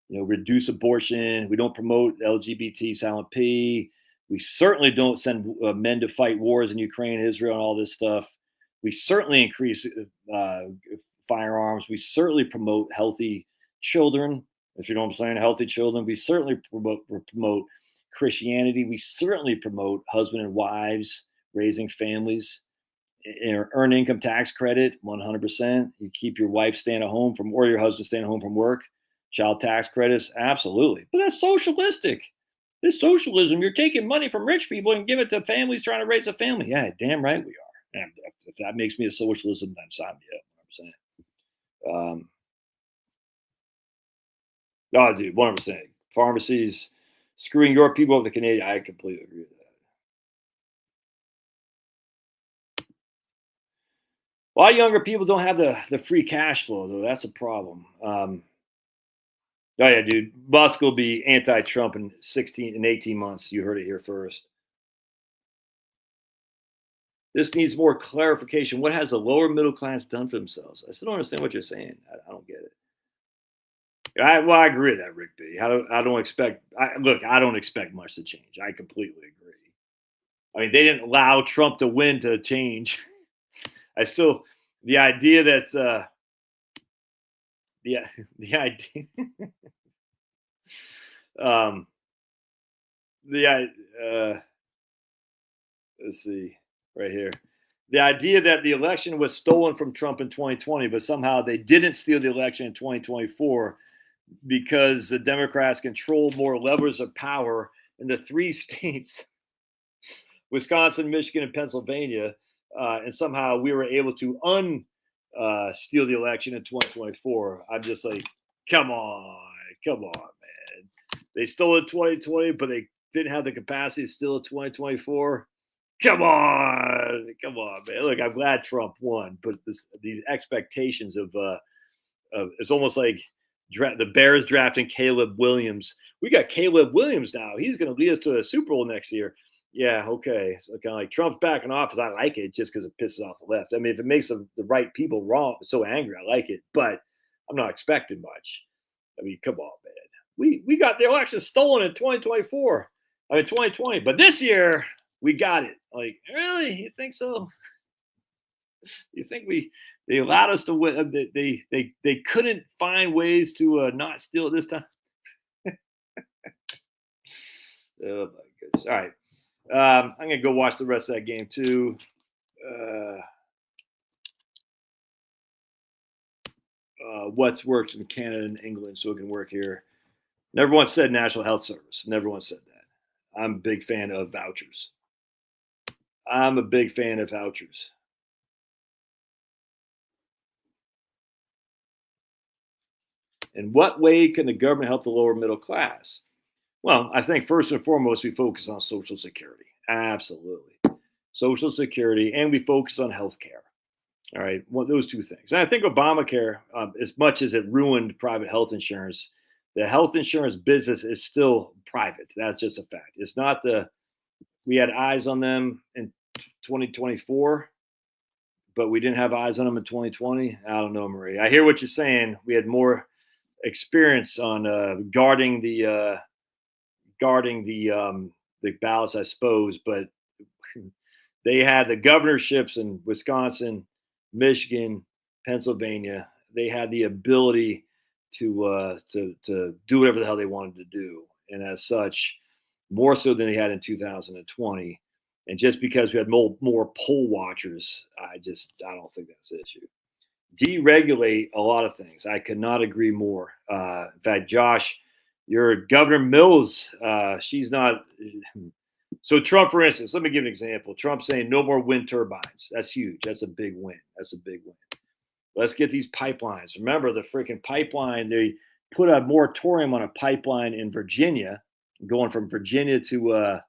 reduce abortion. We don't promote LGBT silent P. We certainly don't send men to fight wars in Ukraine, Israel, and all this stuff. We certainly increase firearms. We certainly promote healthy children. If you know what I'm saying, healthy children. We certainly promote Christianity. We certainly promote husband and wives raising families. Earned income tax credit, 100%. You keep your wife staying at home or your husband staying at home from work. Child tax credits, absolutely. But that's socialistic. It's socialism. You're taking money from rich people and give it to families trying to raise a family. Yeah, damn right we are. And if that makes me a socialism, then sign me up, 100%. Oh, dude, 100%. Pharmacies screwing your people over the Canadian. I completely agree with that. A lot of younger people don't have the free cash flow, though. That's a problem. Oh yeah, dude. Musk will be anti-Trump in 18 months. You heard it here first. This needs more clarification. What has the lower middle class done for themselves? I still don't understand what you're saying. I don't get it. I agree with that, Rick B. I don't expect much to change. I completely agree. I mean, they didn't allow Trump to win to change. The idea that the idea let's see right here. The idea that the election was stolen from Trump in 2020, but somehow they didn't steal the election in 2024 because the Democrats control more levers of power in the 3 states, Wisconsin, Michigan, and Pennsylvania. And somehow we were able to steal the election in 2024. I'm just like, come on, man. They stole it in 2020, but they didn't have the capacity to steal it in 2024. Come on, man. Look, I'm glad Trump won, but these expectations of it's almost like the Bears drafting Caleb Williams. We got Caleb Williams now. He's going to lead us to a Super Bowl next year. Yeah, okay. So kind of like Trump's back in office. I like it just because it pisses off the left. I mean, if it makes the right people so angry, I like it. But I'm not expecting much. I mean, come on, man. We got the election stolen in 2024. 2020. But this year, we got it. Like, really? You think so? You think they allowed us to win? They couldn't find ways to not steal it this time? Oh, my goodness. All right. I'm going to go watch the rest of that game, too. What's worked in Canada and England so it can work here. Never once said National Health Service. Never once said that. I'm a big fan of vouchers. In what way can the government help the lower middle class? Well, I think first and foremost, we focus on Social Security. Absolutely. Social Security, and we focus on health care. All right, well, those 2 things. And I think Obamacare, as much as it ruined private health insurance, the health insurance business is still private. That's just a fact. It's not we had eyes on them in 2024, but we didn't have eyes on them in 2020. I don't know, Marie. I hear what you're saying. We had more experience on guarding the ballots, I suppose, but they had the governorships in Wisconsin, Michigan, Pennsylvania. They had the ability to do whatever the hell they wanted to do, and as such, more so than they had in 2020. And just because we had more poll watchers, I don't think that's the issue. Deregulate a lot of things. I could not agree more. In fact, Josh, your Governor Mills, she's not. So Trump, for instance, let me give an example. Trump saying no more wind turbines. That's huge. That's a big win. Let's get these pipelines. Remember the freaking pipeline. They put a moratorium on a pipeline in Virginia, going from Virginia to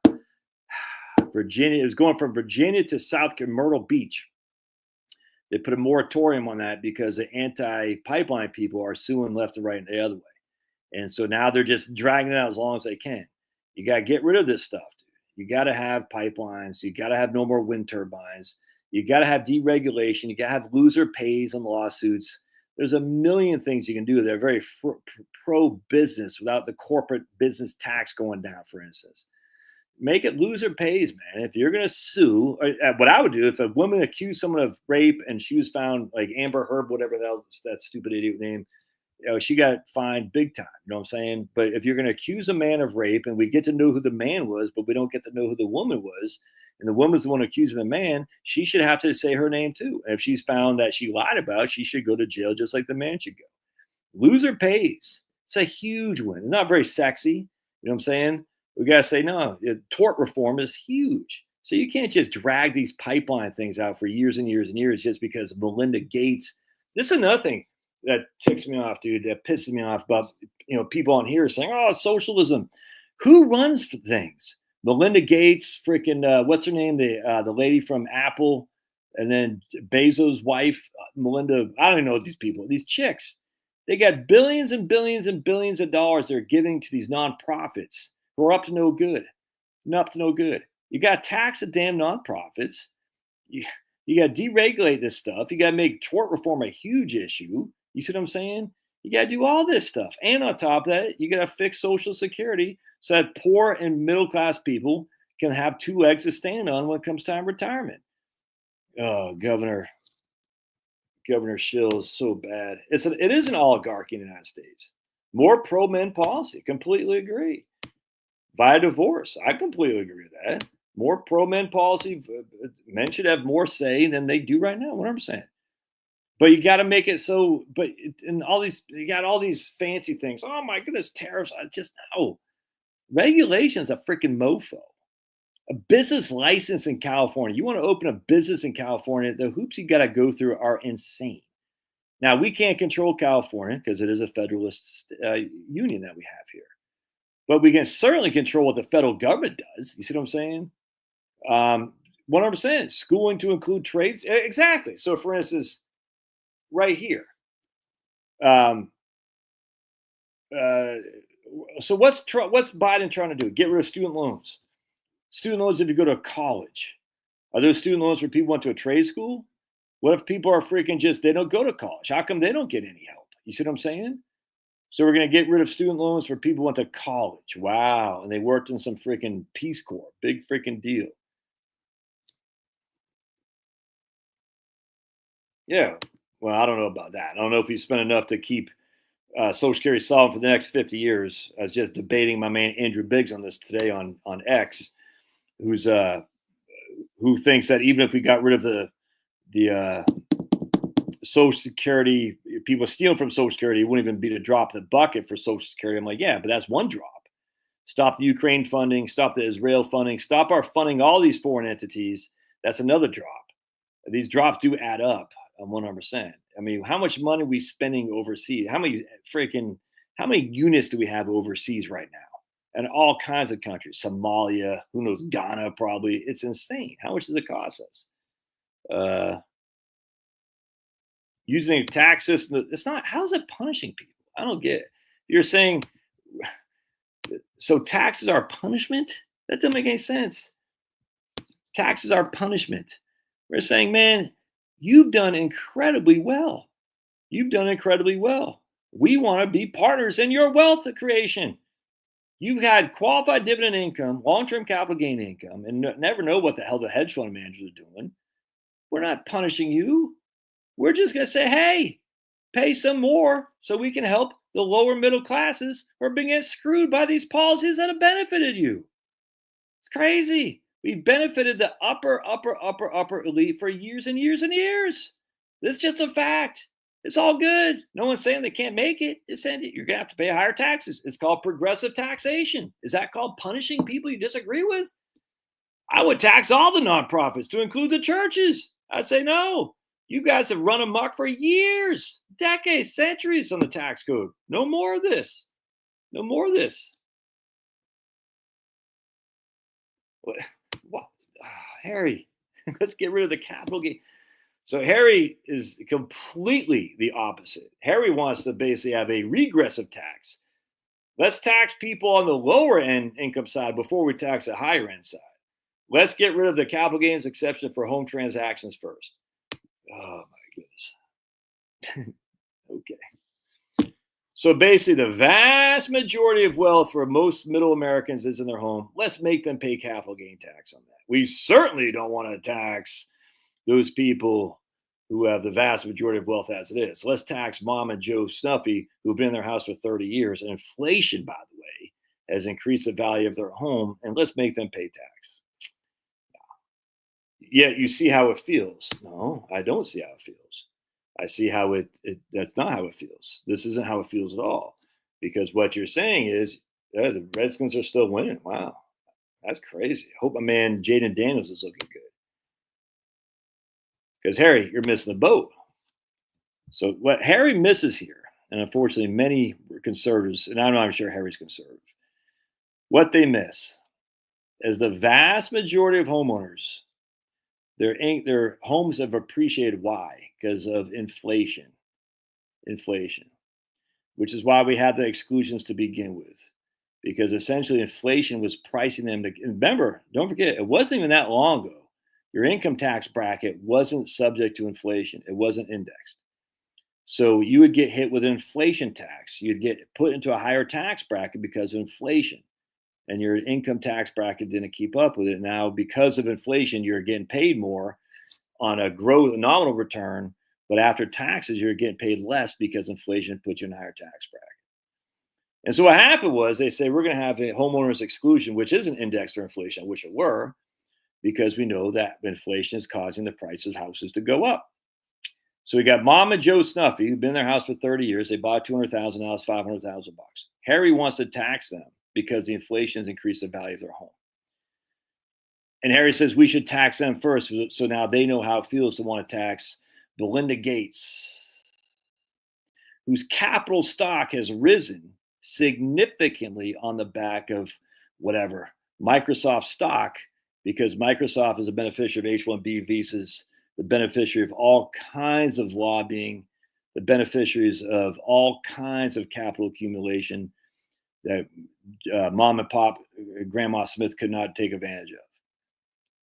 Virginia. It was going from Virginia to Myrtle Beach. They put a moratorium on that because the anti-pipeline people are suing left and right and the other way. And so now they're just dragging it out as long as they can. You got to get rid of this stuff, dude. You got to have pipelines. You got to have no more wind turbines. You got to have deregulation. You got to have loser pays on lawsuits. There's a million things you can do that are very pro business without the corporate business tax going down, for instance. Make it loser pays, man. If you're going to sue, what I would do if a woman accused someone of rape and she was found, like Amber Heard, whatever the hell that stupid idiot name, she got fined big time. You know what I'm saying? But if you're going to accuse a man of rape and we get to know who the man was, but we don't get to know who the woman was, and the woman's the one accusing the man, she should have to say her name too. And if she's found that she lied about it, she should go to jail just like the man should go. Loser pays. It's a huge win. It's not very sexy. You know what I'm saying? We got to say, no, tort reform is huge. So you can't just drag these pipeline things out for years and years and years just because Melinda Gates. This is another thing that ticks me off, dude, that pisses me off about, people on here saying, oh, socialism. Who runs things? Melinda Gates, freaking, what's her name? The lady from Apple, and then Bezos' wife, Melinda. I don't even know these people, these chicks. They got billions and billions and billions of dollars they're giving to these nonprofits who are up to no good. Up to no good. You got to tax the damn nonprofits. You got to deregulate this stuff. You got to make tort reform a huge issue. You see what I'm saying? You got to do all this stuff. And on top of that, you got to fix Social Security so that poor and middle-class people can have two legs to stand on when it comes time retirement. Oh, Governor Schill is so bad. It is an oligarchy in the United States. More pro-men policy. Completely agree. Via divorce. I completely agree with that. More pro-men policy. Men should have more say than they do right now. 100%. But you got to make it so. But in all these, you got all these fancy things. Oh my goodness, tariffs! I just no. Regulation's a freaking mofo. A business license in California. You want to open a business in California? The hoops you got to go through are insane. Now we can't control California because it is a federalist union that we have here. But we can certainly control what the federal government does. You see what I'm saying? 100%. Schooling to include trades. Exactly. So, for instance, right here. So what's Biden trying to do? Get rid of student loans. Student loans if you go to college. Are those student loans for people who went to a trade school? What if people are freaking they don't go to college? How come they don't get any help? You see what I'm saying? So we're going to get rid of student loans for people who went to college. Wow. And they worked in some freaking Peace Corps. Big freaking deal. Yeah. Well, I don't know about that. I don't know if he spent enough to keep Social Security solved for the next 50 years. I was just debating my man Andrew Biggs on this today on X, who thinks that even if we got rid of the Social Security, people stealing from Social Security, it wouldn't even be to drop the bucket for Social Security. I'm like, yeah, but that's one drop. Stop the Ukraine funding, stop the Israel funding, stop our funding all these foreign entities. That's another drop. These drops do add up 100%. I mean, how much money are we spending overseas? How many units do we have overseas right now? And all kinds of countries, Somalia, who knows, Ghana probably. It's insane. How much does it cost us? Using a tax system, it's not. How's it punishing people? I don't get it. You're saying, so taxes are punishment? That doesn't make any sense. Taxes are punishment. We're saying, man, you've done incredibly well. You've done incredibly well. We want to be partners in your wealth creation. You've had qualified dividend income, long-term capital gain income, and never know what the hell the hedge fund managers are doing. We're not punishing you. We're just going to say, hey, pay some more so we can help the lower middle classes who are being screwed by these policies that have benefited you. It's crazy. We've benefited the upper elite for years and years and years. This is just a fact. It's all good. No one's saying they can't make it. It's saying that you're going to have to pay higher taxes. It's called progressive taxation. Is that called punishing people you disagree with? I would tax all the nonprofits to include the churches. I'd say no. You guys have run amok for years, decades, centuries on the tax code. No more of this. No more of this. What? Harry, let's get rid of the capital gain. So Harry is completely the opposite. Harry wants to basically have a regressive tax. Let's tax people on the lower end income side before we tax the higher end side. Let's get rid of the capital gains exception for home transactions first. Oh my goodness. Okay. So basically, the vast majority of wealth for most middle Americans is in their home. Let's make them pay capital gain tax on that. We certainly don't want to tax those people who have the vast majority of wealth as it is. So let's tax Mom and Joe Snuffy, who've been in their house for 30 years. And inflation, by the way, has increased the value of their home. And let's make them pay tax. Yet you see how it feels. No, I don't see how it feels. I see how that's not how it feels. This isn't how it feels at all. Because what you're saying is, yeah, the Redskins are still winning. Wow, that's crazy. I hope my man Jaden Daniels is looking good. Because Harry, you're missing the boat. So what Harry misses here, and unfortunately many conservatives, and I'm not sure Harry's conservative, what they miss is the vast majority of homeowners, their homes have appreciated. Why? Because of inflation, which is why we have the exclusions to begin with. Because essentially inflation was pricing them to, remember, don't forget, it wasn't even that long ago. Your income tax bracket wasn't subject to inflation. It wasn't indexed. So you would get hit with inflation tax. You'd get put into a higher tax bracket because of inflation. And your income tax bracket didn't keep up with it. Now, because of inflation, you're getting paid more on a nominal return, but after taxes, you're getting paid less because inflation put you in a higher tax bracket. And so what happened was they say, we're going to have a homeowner's exclusion, which isn't indexed for inflation, which it were, because we know that inflation is causing the price of houses to go up. So we got Mom and Joe Snuffy, who've been in their house for 30 years. They bought $200,000, now it's $500,000. Harry wants to tax them because the inflation has increased the value of their home. And Harry says we should tax them first, so now they know how it feels to want to tax Belinda Gates, whose capital stock has risen significantly on the back of whatever, Microsoft stock, because Microsoft is a beneficiary of H-1B visas, the beneficiary of all kinds of lobbying, the beneficiaries of all kinds of capital accumulation that mom and pop, Grandma Smith could not take advantage of.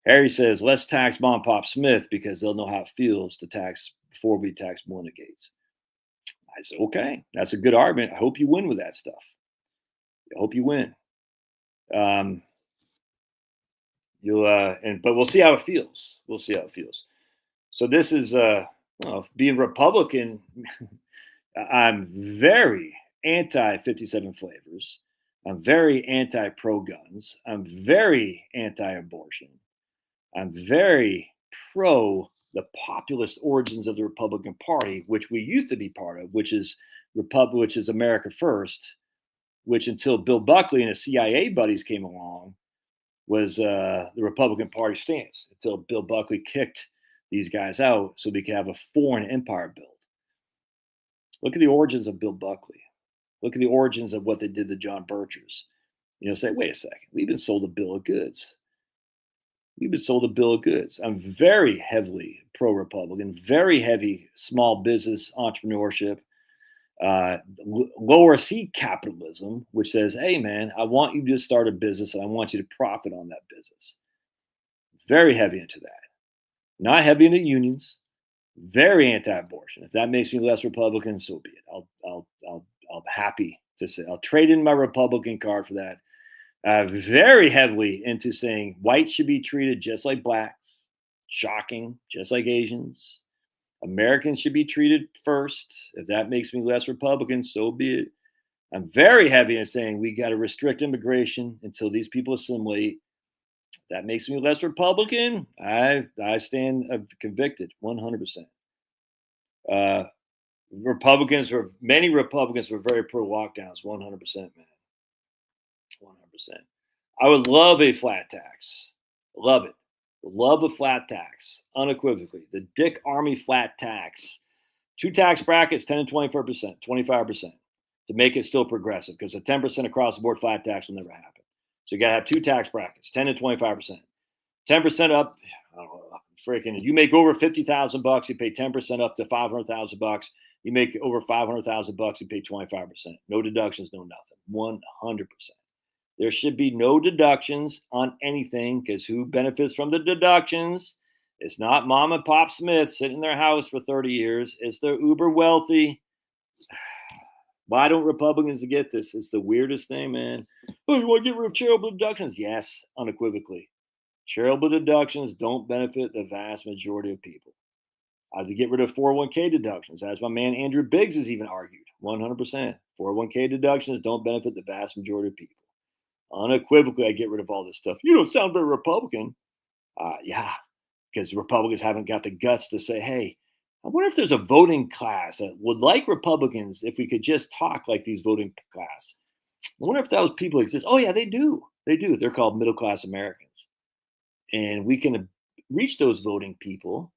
Harry says, let's tax Mom and Pop Smith because they'll know how it feels to tax before we tax Melinda Gates. I said, okay, that's a good argument. I hope you win with that stuff. I hope you win. But we'll see how it feels. We'll see how it feels. So this is being Republican. I'm very anti 57 flavors. I'm very anti pro guns. I'm very anti abortion. I'm very pro the populist origins of the Republican Party, which we used to be part of, which is America First, which until Bill Buckley and his CIA buddies came along was the Republican Party stance, until Bill Buckley kicked these guys out so we could have a foreign empire built. Look at the origins of Bill Buckley. Look at the origins of what they did to John Birchers. Say, wait a second, we've been sold a bill of goods. I'm very heavily pro-Republican, very heavy small business entrepreneurship, lower C capitalism, which says, hey, man, I want you to start a business and I want you to profit on that business. Very heavy into that. Not heavy into unions. Very anti-abortion. If that makes me less Republican, so be it. I'll be happy to say I'll trade in my Republican card for that. Very heavily into saying whites should be treated just like blacks. Shocking, just like Asians. Americans should be treated first. If that makes me less Republican, so be it. I'm very heavy in saying we got to restrict immigration until these people assimilate. That makes me less Republican. I stand convicted 100%. Many Republicans were very pro lockdowns, 100%, man. 100%. I would love a flat tax. Love it. Love a flat tax, unequivocally. The Dick Armey flat tax. 2 tax brackets, 10 and 24%, 25%, to make it still progressive, because a 10% across the board flat tax will never happen. So you got to have 2 tax brackets, 10 and 25%. 10% up, I don't know, freaking, you make over $50,000, you pay 10% up to $500,000. You make over $500,000, you pay 25%. No deductions, no nothing. 100%. There should be no deductions on anything because who benefits from the deductions? It's not mom and pop Smith sitting in their house for 30 years. It's the uber wealthy. Why don't Republicans get this? It's the weirdest thing, man. Oh, you want to get rid of charitable deductions? Yes, unequivocally. Charitable deductions don't benefit the vast majority of people. To get rid of 401k deductions, as my man Andrew Biggs has even argued, 100%. 401k deductions don't benefit the vast majority of people. Unequivocally, I get rid of all this stuff. You don't sound very Republican. Yeah, because Republicans haven't got the guts to say, hey, I wonder if there's a voting class that would like Republicans if we could just talk like these voting class. I wonder if those people exist. Oh, yeah, they do. They do. They're called middle class Americans. And we can reach those voting people.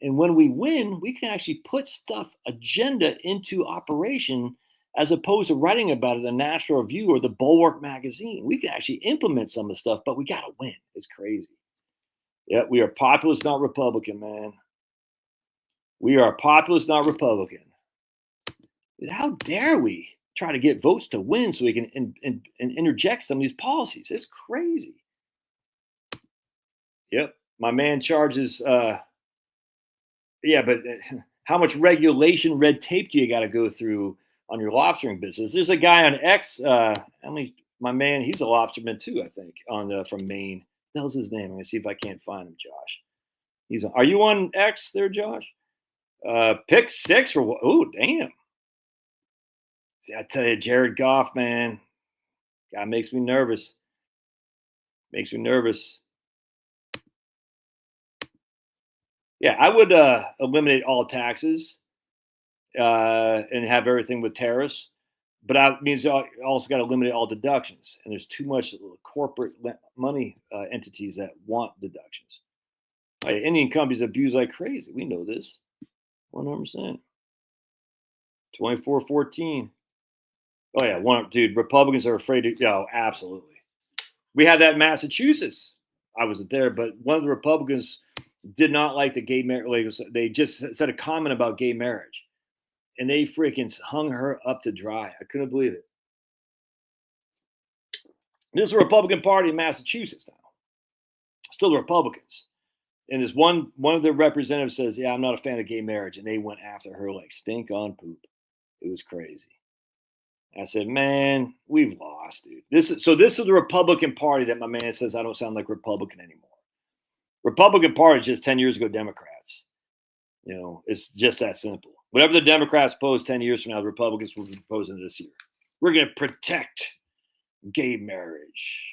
And when we win, we can actually put agenda into operation as opposed to writing about it in the National Review or the Bulwark magazine. We can actually implement some of the stuff, but we got to win. It's crazy. Yeah, we are populist, not Republican, man. We are populist, not Republican. How dare we try to get votes to win so we can interject some of these policies? It's crazy. Yep. My man charges, but how much regulation, red tape do you got to go through on your lobstering business? There's a guy on X, my man, he's a lobsterman too, I think, from Maine. What the hell's his name? I'm going to see if I can't find him, Josh. Are you on X there, Josh? Pick 6 for what? Oh, damn. See, I tell you, Jared Goff, man, God makes me nervous. Yeah, I would eliminate all taxes and have everything with tariffs. But that means you also got to eliminate all deductions. And there's too much corporate money entities that want deductions. Indian companies abuse like crazy. We know this. 100%. 24-14. Oh, yeah. Dude, Republicans are afraid to. Oh, absolutely. We had that in Massachusetts. I wasn't there, but one of the Republicans did not like the gay marriage. They just said a comment about gay marriage. And they freaking hung her up to dry. I couldn't believe it. This is the Republican Party in Massachusetts now. Still the Republicans. And this one of their representatives says, yeah, I'm not a fan of gay marriage. And they went after her like stink on poop. It was crazy. I said, man, we've lost, dude. This is the Republican Party that my man says I don't sound like Republican anymore. Republican Party is just 10 years ago Democrats. It's just that simple. Whatever the Democrats pose 10 years from now, the Republicans will be proposing this year. We're going to protect gay marriage.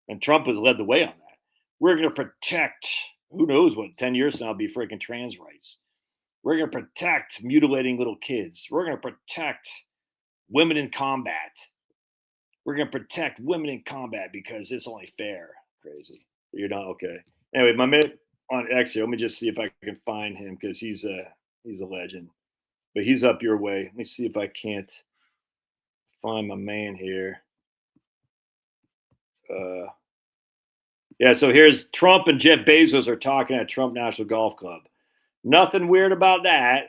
And Trump has led the way on that. We're going to protect, who knows what, 10 years from now will be freaking trans rights. We're going to protect mutilating little kids. We're going to protect women in combat. We're going to protect women in combat because it's only fair. Crazy. You're not okay. Anyway, my man on X here, let me just see if I can find him because he's a legend. But he's up your way. Let me see if I can't find my man here. So here's Trump and Jeff Bezos are talking at Trump National Golf Club. Nothing weird about that.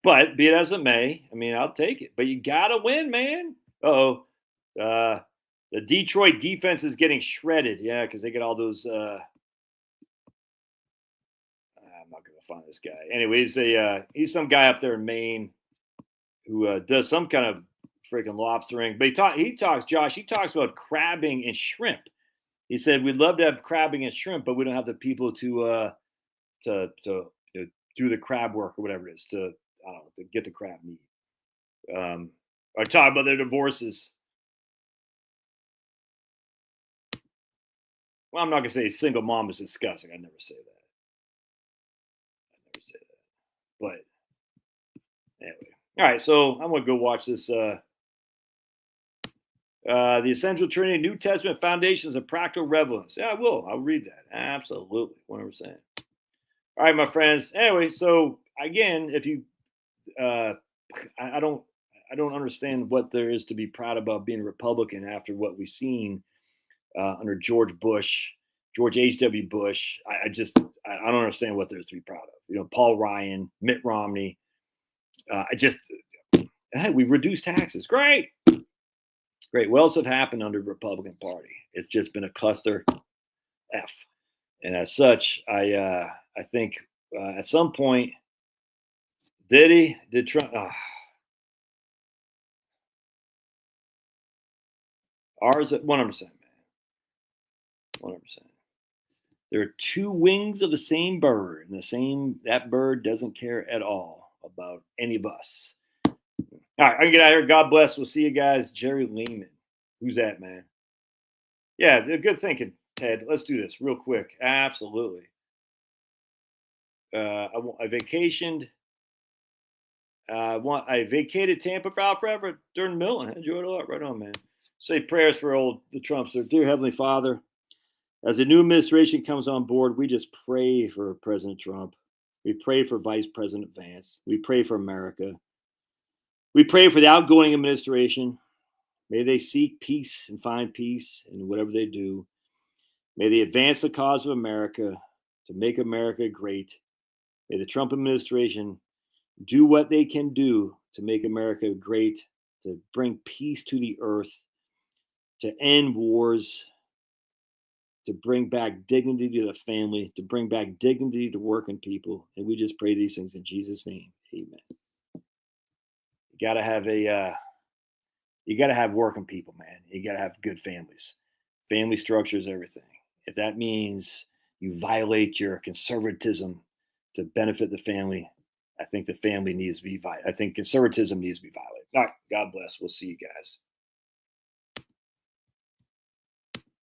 But be it as it may, I mean, I'll take it. But you got to win, man. The Detroit defense is getting shredded. Yeah, because they get all those. I'm not going to find this guy. Anyways, he's some guy up there in Maine who does some kind of freaking lobstering. But he talks about crabbing and shrimp. He said we'd love to have crabbing and shrimp, but we don't have the people to do the crab work or whatever it is to get the crab meat. I talk about their divorces. Well, I'm not gonna say single mom is disgusting. I never say that. But anyway, all right. So I'm gonna go watch this. The Essential Trinity, New Testament Foundations of Practical Relevance. Yeah, I will. I'll read that. Absolutely, 100%. All right, my friends. Anyway, so again, if you, I don't understand what there is to be proud about being a Republican after what we've seen under George H.W. Bush. I don't understand what there is to be proud of. Paul Ryan, Mitt Romney. Hey, we reduced taxes. Great. What else have happened under the Republican Party? It's just been a cluster F. And as such, I think at some point, did Trump? Ours at 100%, man. 100%. There are two wings of the same bird, and that bird doesn't care at all about any of us. All right, I can get out of here. God bless. We'll see you guys. Jerry Lehman. Who's that, man? Yeah, good thinking, Ted. Let's do this real quick. Absolutely. I vacationed. I vacated Tampa forever during Milton. Enjoyed it a lot. Right on, man. Say prayers for the Trumps. Dear Heavenly Father, as the new administration comes on board, we just pray for President Trump. We pray for Vice President Vance. We pray for America. We pray for the outgoing administration. May they seek peace and find peace in whatever they do. May they advance the cause of America to make America great. May the Trump administration do what they can do to make America great, to bring peace to the earth, to end wars, to bring back dignity to the family, to bring back dignity to working people. And we just pray these things in Jesus' name. Amen. You gotta have working people, man. You gotta have good families. Family structure is everything. If that means you violate your conservatism to benefit the family, I think the family needs to be violated. I think conservatism needs to be violated. All right, God bless. We'll see you guys.